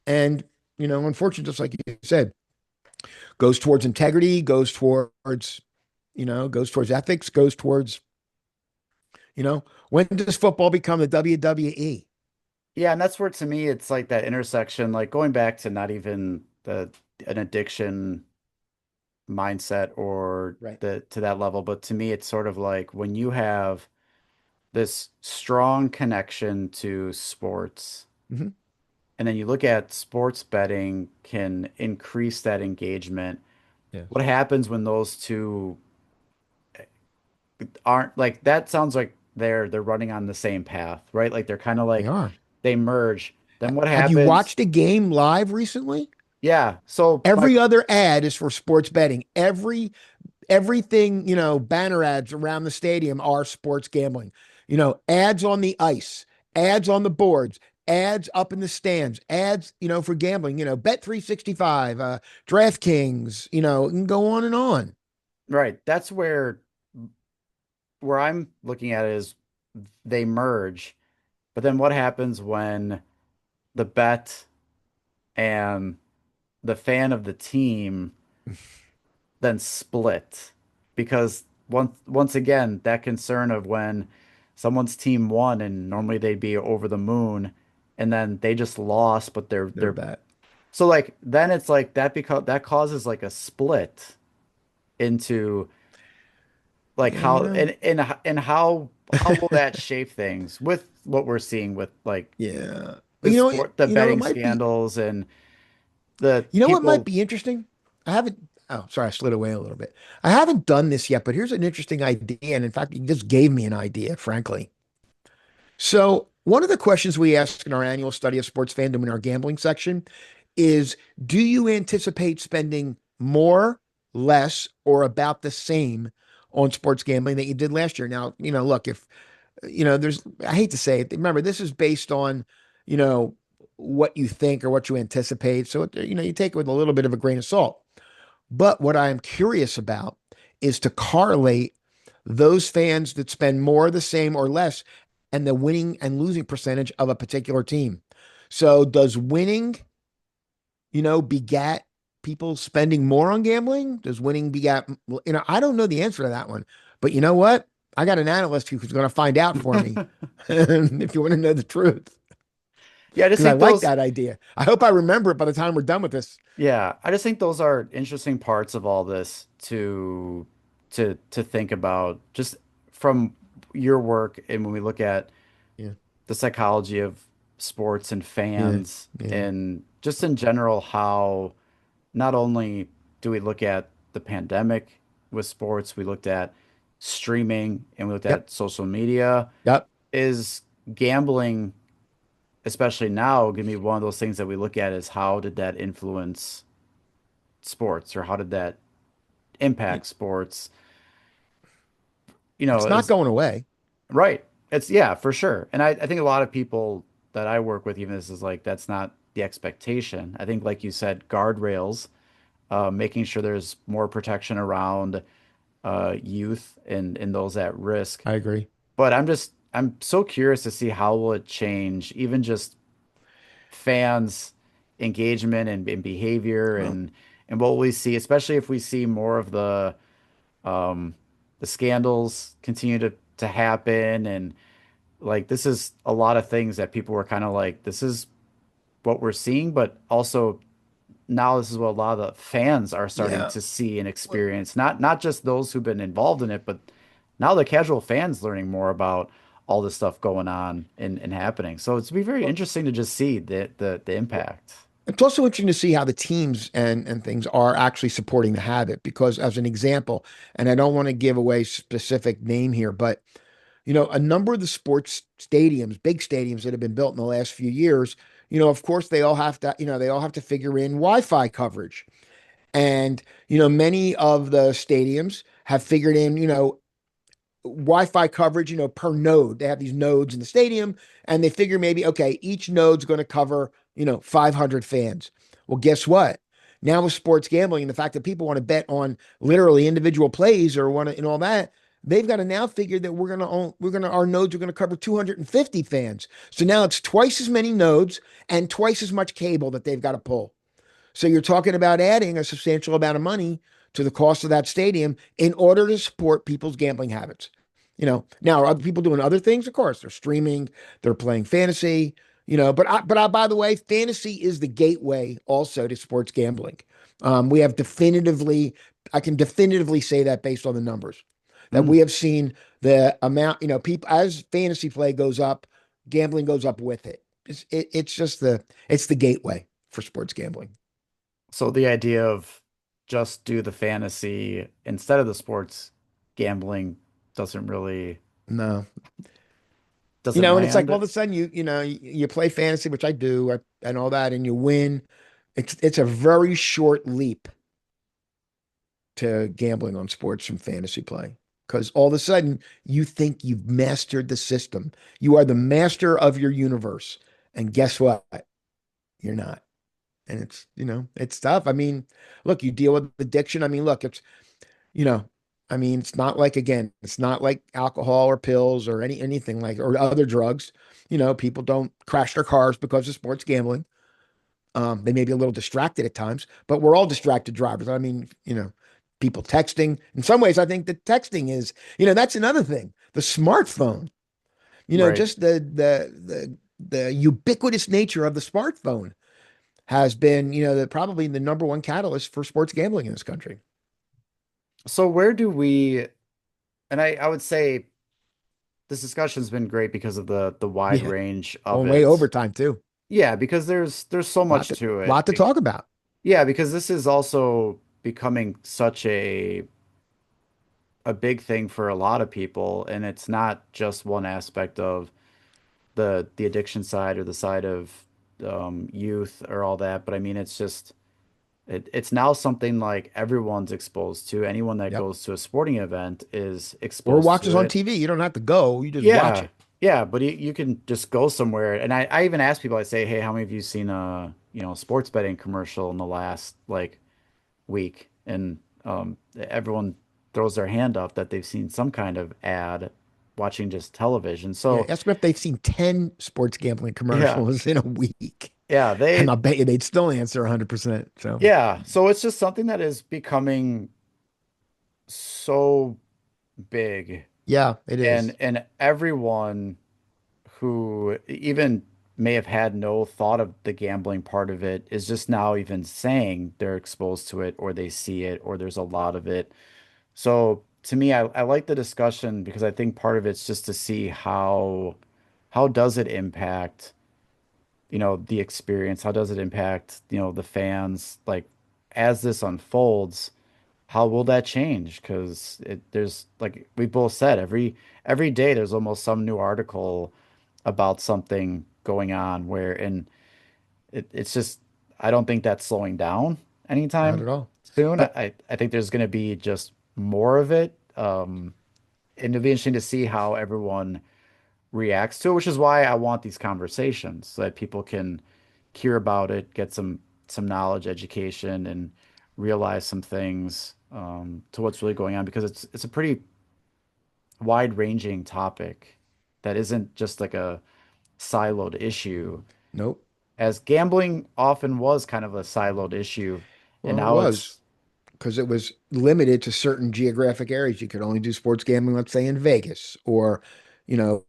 [SPEAKER 2] And, unfortunately, just like you said, goes towards integrity, goes towards ethics, goes towards, when does football become the WWE?
[SPEAKER 1] Yeah, and that's where to me it's like that intersection, like going back to not even the an addiction mindset or
[SPEAKER 2] Right.
[SPEAKER 1] the to that level, but to me it's sort of like when you have this strong connection to sports,
[SPEAKER 2] Mm-hmm.
[SPEAKER 1] and then you look at sports betting can increase that engagement.
[SPEAKER 2] Yes.
[SPEAKER 1] What happens when those two aren't like that sounds like they're running on the same path, right? Like they're kind of
[SPEAKER 2] They
[SPEAKER 1] like
[SPEAKER 2] are.
[SPEAKER 1] they merge. Then what
[SPEAKER 2] Have you
[SPEAKER 1] happens?
[SPEAKER 2] watched a game live recently?
[SPEAKER 1] Yeah. So my
[SPEAKER 2] Every other ad is for sports betting. Everything, banner ads around the stadium are sports gambling. Ads on the ice, ads on the boards, ads up in the stands, ads, for gambling, Bet 365, DraftKings, it can go on and on.
[SPEAKER 1] right, that's where I'm looking at it is they merge. But then what happens when the bet and the fan of the team then split? Because once again, that concern of when someone's team won and normally they'd be over the moon and then they just lost, but
[SPEAKER 2] They're
[SPEAKER 1] they're
[SPEAKER 2] bad.
[SPEAKER 1] so like then it's like that because that causes like a split into like
[SPEAKER 2] Yeah,
[SPEAKER 1] how and how will that shape things with what we're seeing with like
[SPEAKER 2] yeah.
[SPEAKER 1] the sport the
[SPEAKER 2] It
[SPEAKER 1] betting
[SPEAKER 2] might be,
[SPEAKER 1] scandals and the
[SPEAKER 2] what might
[SPEAKER 1] people.
[SPEAKER 2] be interesting? I haven't, oh, sorry, I slid away a little bit. I haven't done this yet, but here's an interesting idea. And in fact, you just gave me an idea, frankly. So, one of the questions we ask in our annual study of sports fandom in our gambling section is, do you anticipate spending more, less, or about the same on sports gambling that you did last year? Now, look, if, I hate to say it, remember, this is based on, you know, what you think or what you anticipate. So, you take it with a little bit of a grain of salt. But what I am curious about is to correlate those fans that spend more, the same, or less, and the winning and losing percentage of a particular team. So, does winning, begat people spending more on gambling? Does winning begat, I don't know the answer to that one. But you know what? I got an analyst who's going to find out for me if you want to know the truth,
[SPEAKER 1] Yeah, I just
[SPEAKER 2] because I
[SPEAKER 1] think
[SPEAKER 2] like
[SPEAKER 1] those
[SPEAKER 2] that idea. I hope I remember it by the time we're done with this.
[SPEAKER 1] yeah, I just think those are interesting parts of all this to think about just from your work and when we look at
[SPEAKER 2] Yeah,
[SPEAKER 1] the psychology of sports and
[SPEAKER 2] yeah,
[SPEAKER 1] fans
[SPEAKER 2] yeah.
[SPEAKER 1] and just in general how not only do we look at the pandemic with sports, we looked at streaming and we looked
[SPEAKER 2] Yep.
[SPEAKER 1] at social media,
[SPEAKER 2] Yep.
[SPEAKER 1] is gambling, especially now, going to be one of those things that we look at is how did that influence sports or how did that impact sports?
[SPEAKER 2] It's not
[SPEAKER 1] Is
[SPEAKER 2] going away.
[SPEAKER 1] right. It's yeah, for sure. And I think a lot of people that I work with, even this is like that's not the expectation. I think, like you said, guardrails, making sure there's more protection around youth and those at risk.
[SPEAKER 2] I agree.
[SPEAKER 1] But I'm so curious to see how will it change, even just fans' engagement and behavior
[SPEAKER 2] Well,
[SPEAKER 1] and what will we see, especially if we see more of um, the scandals continue to happen and like this is a lot of things that people were kind of like, this is what we're seeing, but also now this is what a lot of the fans are starting
[SPEAKER 2] yeah.
[SPEAKER 1] to see and experience. Not just those who've been involved in it, but now the casual fans learning more about all this stuff going on and happening. So it's be very
[SPEAKER 2] Well,
[SPEAKER 1] interesting to just see the impact.
[SPEAKER 2] it's also interesting to see how the teams and things are actually supporting the habit because as an example, and I don't want to give away specific name here, but a number of the sports stadiums, big stadiums that have been built in the last few years, of course they all have to figure in Wi-Fi coverage. And, many of the stadiums have figured in, Wi-Fi coverage, per node. They have these nodes in the stadium and they figure maybe, okay, each node's going to cover, 500 fans. Well, guess what? Now with sports gambling and the fact that people want to bet on literally individual plays or want to and all that, they've got to now figure that our nodes are going to cover 250 fans. So now it's twice as many nodes and twice as much cable that they've got to pull. So you're talking about adding a substantial amount of money to the cost of that stadium in order to support people's gambling habits. Now are other people doing other things? Of course, they're streaming, they're playing fantasy. By the way, fantasy is the gateway also to sports gambling. We have definitively, I can definitively say that based on the numbers that
[SPEAKER 1] Mm.
[SPEAKER 2] we have seen the amount. People as fantasy play goes up, gambling goes up with it. It's just it's the gateway for sports gambling.
[SPEAKER 1] So the idea of just do the fantasy instead of the sports gambling doesn't really
[SPEAKER 2] No.
[SPEAKER 1] doesn't
[SPEAKER 2] And it's like all
[SPEAKER 1] land.
[SPEAKER 2] of a sudden you play fantasy, which I do, and all that, and you win. It's a very short leap to gambling on sports from fantasy play. Because all of a sudden you think you've mastered the system. You are the master of your universe. And guess what? You're not. And it's tough. I mean, look, you deal with addiction. I mean, look, you know, it's not like again, it's not like alcohol or pills or anything like or other drugs. People don't crash their cars because of sports gambling. They may be a little distracted at times, but we're all distracted drivers. I mean, people texting. In some ways, I think that texting is, that's another thing. The smartphone,
[SPEAKER 1] Right.
[SPEAKER 2] just the ubiquitous nature of the smartphone has been, probably the number one catalyst for sports gambling in this country.
[SPEAKER 1] So where do we, and I would say this discussion's been great because of the wide
[SPEAKER 2] Yeah,
[SPEAKER 1] range of
[SPEAKER 2] going way
[SPEAKER 1] it.
[SPEAKER 2] overtime too.
[SPEAKER 1] Yeah, because there's so
[SPEAKER 2] Lot
[SPEAKER 1] much
[SPEAKER 2] to
[SPEAKER 1] to it.
[SPEAKER 2] lot to talk about.
[SPEAKER 1] Yeah, because this is also becoming such a big thing for a lot of people, and it's not just one aspect of the addiction side or the side of youth or all that, but I mean it's just it's now something like everyone's exposed to. Anyone that
[SPEAKER 2] Yep.
[SPEAKER 1] goes to a sporting event is
[SPEAKER 2] Or
[SPEAKER 1] exposed
[SPEAKER 2] watches
[SPEAKER 1] to
[SPEAKER 2] on
[SPEAKER 1] it.
[SPEAKER 2] TV. You don't have to go. You just watch
[SPEAKER 1] Yeah.
[SPEAKER 2] it.
[SPEAKER 1] Yeah, but you can just go somewhere. And I even ask people, I say, hey, how many of you seen a, sports betting commercial in the last like week? And everyone throws their hand up that they've seen some kind of ad watching just television.
[SPEAKER 2] Yeah.
[SPEAKER 1] So
[SPEAKER 2] Ask them if they've seen 10 sports gambling
[SPEAKER 1] yeah,
[SPEAKER 2] commercials in a week.
[SPEAKER 1] yeah,
[SPEAKER 2] And I'll bet you they'd still answer 100%. So,
[SPEAKER 1] yeah. So it's just something that is becoming so big
[SPEAKER 2] yeah, it
[SPEAKER 1] and
[SPEAKER 2] is.
[SPEAKER 1] everyone who even may have had no thought of the gambling part of it is just now even saying they're exposed to it or they see it or there's a lot of it. So to me, I like the discussion because I think part of it's just to see how does it impact, the experience? How does it impact, the fans? Like as this unfolds, how will that change? Because there's like we both said, every day there's almost some new article about something going on where, and it's just I don't think that's slowing down
[SPEAKER 2] Not
[SPEAKER 1] anytime
[SPEAKER 2] at all.
[SPEAKER 1] soon.
[SPEAKER 2] But
[SPEAKER 1] I think there's going to be just more of it. And it'll be interesting to see how everyone reacts to it, which is why I want these conversations so that people can hear about it, get some knowledge, education, and realize some things to what's really going on because it's a pretty wide-ranging topic that isn't just like a siloed issue,
[SPEAKER 2] nope.
[SPEAKER 1] as gambling often was kind of a siloed issue, and
[SPEAKER 2] Well, it
[SPEAKER 1] now
[SPEAKER 2] was
[SPEAKER 1] it's
[SPEAKER 2] because it was limited to certain geographic areas. You could only do sports gambling, let's say in Vegas or, you know,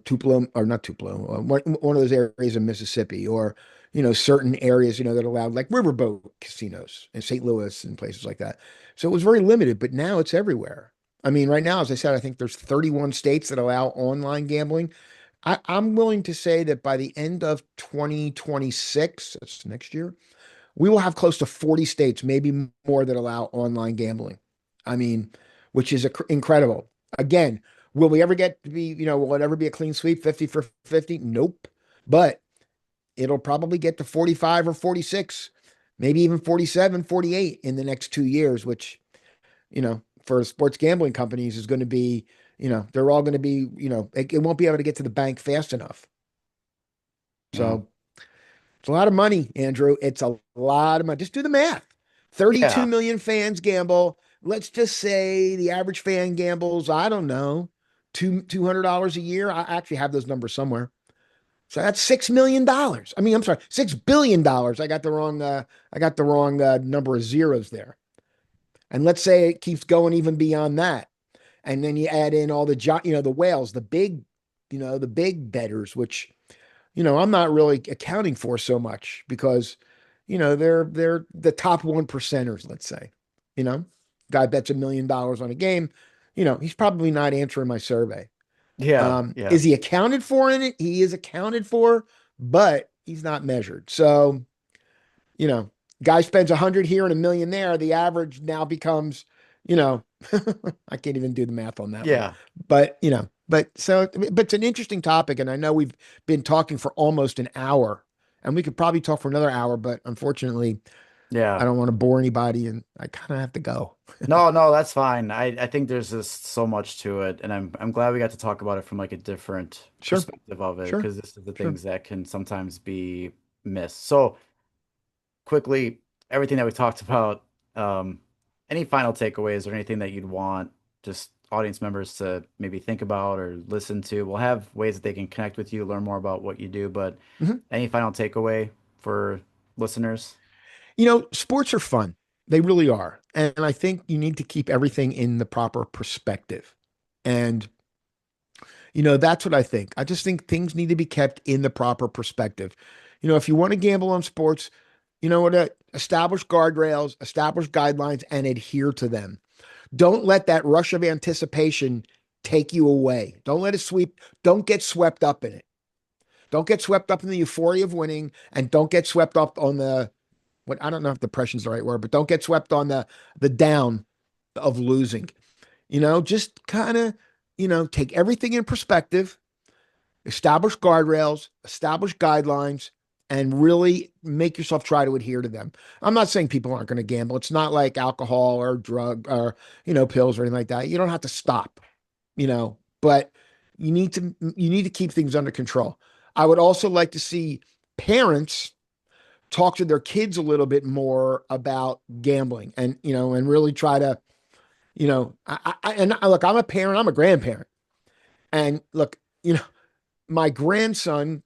[SPEAKER 2] Tupelo or not Tupelo, one of those areas in Mississippi or, certain areas, that allowed like riverboat casinos in St. Louis and places like that. So it was very limited, but now it's everywhere. I mean, right now, as I said, I think there's 31 states that allow online gambling. I'm willing to say that by the end of 2026, that's next year, we will have close to 40 states, maybe more, that allow online gambling. I mean, which is incredible. Again, will we ever get to be, will it ever be a clean sweep 50 for 50? Nope. But it'll probably get to 45 or 46, maybe even 47, 48 in the next 2 years, which, for sports gambling companies is going to be, they're all going to be, it won't be able to get to the bank fast enough.
[SPEAKER 1] yeah,
[SPEAKER 2] So it's a lot of money, Andrew. It's a lot of money. Just do the math. 32
[SPEAKER 1] yeah,
[SPEAKER 2] million fans gamble. Let's just say the average fan gambles, I don't know, $200 a year. I actually have those numbers somewhere. So that's $6 million. I mean, I'm sorry, $6 billion. I got the wrong number of zeros there. And let's say it keeps going even beyond that. And then you add in all the whales, the big betters, which I'm not really accounting for so much because, they're the top one percenters, let's say. You know, Guy bets $1 million on a game. He's probably not answering my survey.
[SPEAKER 1] yeah, yeah,
[SPEAKER 2] Is he accounted for in it? He is accounted for, but he's not measured. So, you know, guy spends 100 here and 1 million there. The average now becomes, you know, I can't even do the math on that one.
[SPEAKER 1] yeah,
[SPEAKER 2] But it's an interesting topic. And I know we've been talking for almost an hour and we could probably talk for another hour, but unfortunately, I
[SPEAKER 1] yeah.
[SPEAKER 2] don't want to bore anybody and I kind of have to go.
[SPEAKER 1] No, no, that's fine. I think there's just so much to it, and I'm glad we got to talk about it from like a different
[SPEAKER 2] Sure,
[SPEAKER 1] perspective of it,
[SPEAKER 2] sure,
[SPEAKER 1] because this is the
[SPEAKER 2] sure.
[SPEAKER 1] things that can sometimes be missed. So quickly, everything that we talked about, um, any final takeaways or anything that you'd want just audience members to maybe think about or listen to? We'll have ways that they can connect with you, learn more about what you do, but
[SPEAKER 2] Mhm.
[SPEAKER 1] any final takeaway for listeners?
[SPEAKER 2] Sports are fun. They really are. And I think you need to keep everything in the proper perspective. And, that's what I think. I just think things need to be kept in the proper perspective. If you want to gamble on sports, what, establish guardrails, establish guidelines, and adhere to them. Don't let that rush of anticipation take you away. Don't let it sweep. Don't get swept up in it. Don't get swept up in the euphoria of winning and don't get swept up on what I don't know if depression is the right word, but don't get swept on the down of losing. Just kind of, take everything in perspective, establish guardrails, establish guidelines, and really make yourself try to adhere to them. I'm not saying people aren't going to gamble. It's not like alcohol or drug or, pills or anything like that. You don't have to stop, but you need to keep things under control. I would also like to see parents talk to their kids a little bit more about gambling and really try to, look, I'm a parent, I'm a grandparent. And look, my grandson,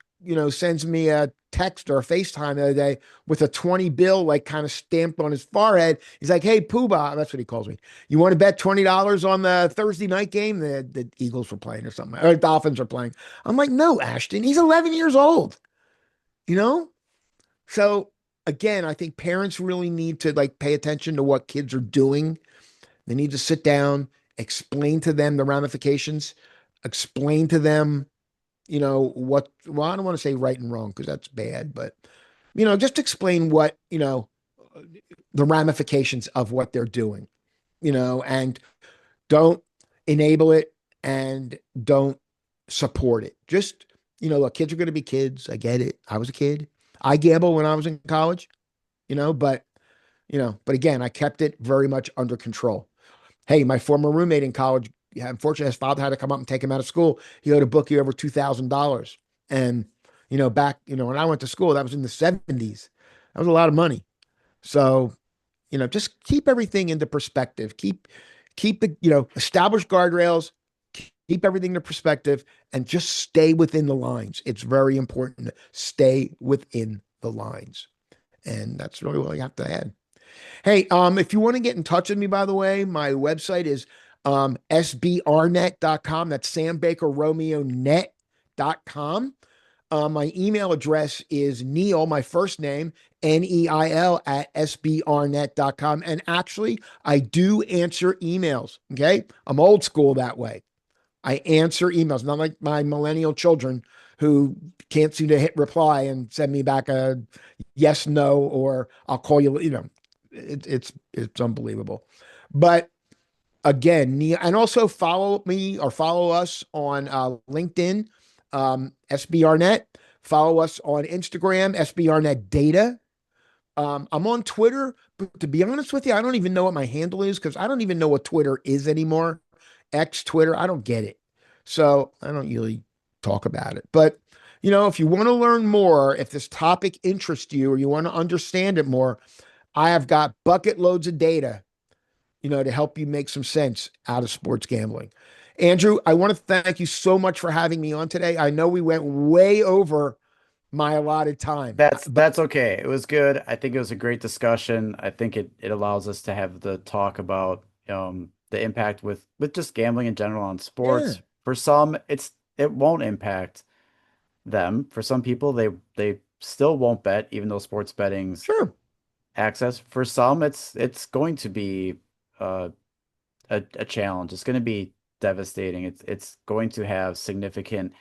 [SPEAKER 2] sends me a text or a FaceTime the other day with a 20 bill, like kind of stamped on his forehead. He's like, "Hey, Poobah," that's what he calls me. "You want to bet $20 on the Thursday night game? The Eagles were playing or something, or Dolphins are playing." I'm like, "No, Ashton, he's 11 years old, you know? So again, I think parents really need to like pay attention to what kids are doing. They need to sit down, explain to them the ramifications, explain to them, well, I don't want to say right and wrong because that's bad, but just explain what, the ramifications of what they're doing. and don't enable it and don't support it. Just, look, kids are going to be kids. I get it. I was a kid. I gambled when I was in college, but, but again, I kept it very much under control. Hey, my former roommate in college, yeah, unfortunately, his father had to come up and take him out of school. He owed a bookie over $2,000. And, back, when I went to school, that was in the 70s. That was a lot of money. So, just keep everything into perspective. Keep the, establish guardrails, keep everything into perspective, and just stay within the lines. It's very important to stay within the lines. And that's really all you have to add. Hey, if you want to get in touch with me, by the way, my website is SBRnet.com. That's Sam Baker Romeo net.com. My email address is Neil, my first name, Neil at SBRnet.com. And actually, I do answer emails. Okay. I'm old school that way. I answer emails, not like my millennial children who can't seem to hit reply and send me back a yes, no, or I'll call you, it's unbelievable. But again, and also follow me or follow us on LinkedIn, SBRnet. Follow us on Instagram, SBRnet Data. I'm on Twitter, but to be honest with you, I don't even know what my handle is because I don't even know what Twitter is anymore. X, Twitter, I don't get it. So I don't really talk about it. But, if you want to learn more, if this topic interests you or you want to understand it more, I have got bucket loads of data, to help you make some sense out of sports gambling. Andrew, I want to thank you so much for having me on today. I know we went way over my allotted time, but
[SPEAKER 1] That's okay. It was good. I think it was a great discussion. I think it allows us to have the talk about the impact with just gambling in general on
[SPEAKER 2] yeah,
[SPEAKER 1] sports. For some, it won't impact them. For some people, they still won't bet, even though sports betting's
[SPEAKER 2] sure.
[SPEAKER 1] access. For some, it's going to be uh, a challenge. It's going to be devastating. It's going to have significant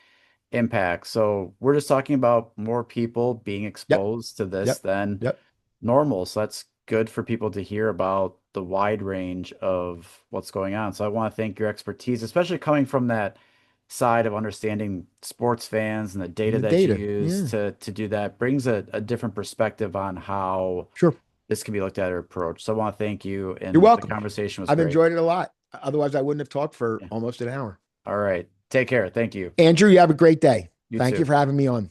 [SPEAKER 1] impact. So we're just talking about more people being
[SPEAKER 2] Yep,
[SPEAKER 1] exposed to this
[SPEAKER 2] yep,
[SPEAKER 1] than
[SPEAKER 2] yep.
[SPEAKER 1] normal. So that's good for people to hear about the wide range of what's going on. So I want to thank your expertise, especially coming from that side of understanding sports fans and the
[SPEAKER 2] And
[SPEAKER 1] data
[SPEAKER 2] the
[SPEAKER 1] that you
[SPEAKER 2] data.
[SPEAKER 1] use
[SPEAKER 2] Yeah,
[SPEAKER 1] to do that brings a different perspective on how
[SPEAKER 2] sure.
[SPEAKER 1] this can be looked at or approached. So I want to thank you,
[SPEAKER 2] You're
[SPEAKER 1] and the
[SPEAKER 2] welcome.
[SPEAKER 1] conversation was
[SPEAKER 2] I've
[SPEAKER 1] great.
[SPEAKER 2] enjoyed it a lot. Otherwise, I wouldn't have talked for
[SPEAKER 1] Yeah.
[SPEAKER 2] almost an hour.
[SPEAKER 1] All right. Take care. Thank you.
[SPEAKER 2] Andrew, you have a great day.
[SPEAKER 1] You
[SPEAKER 2] Thank you
[SPEAKER 1] too.
[SPEAKER 2] for having me on.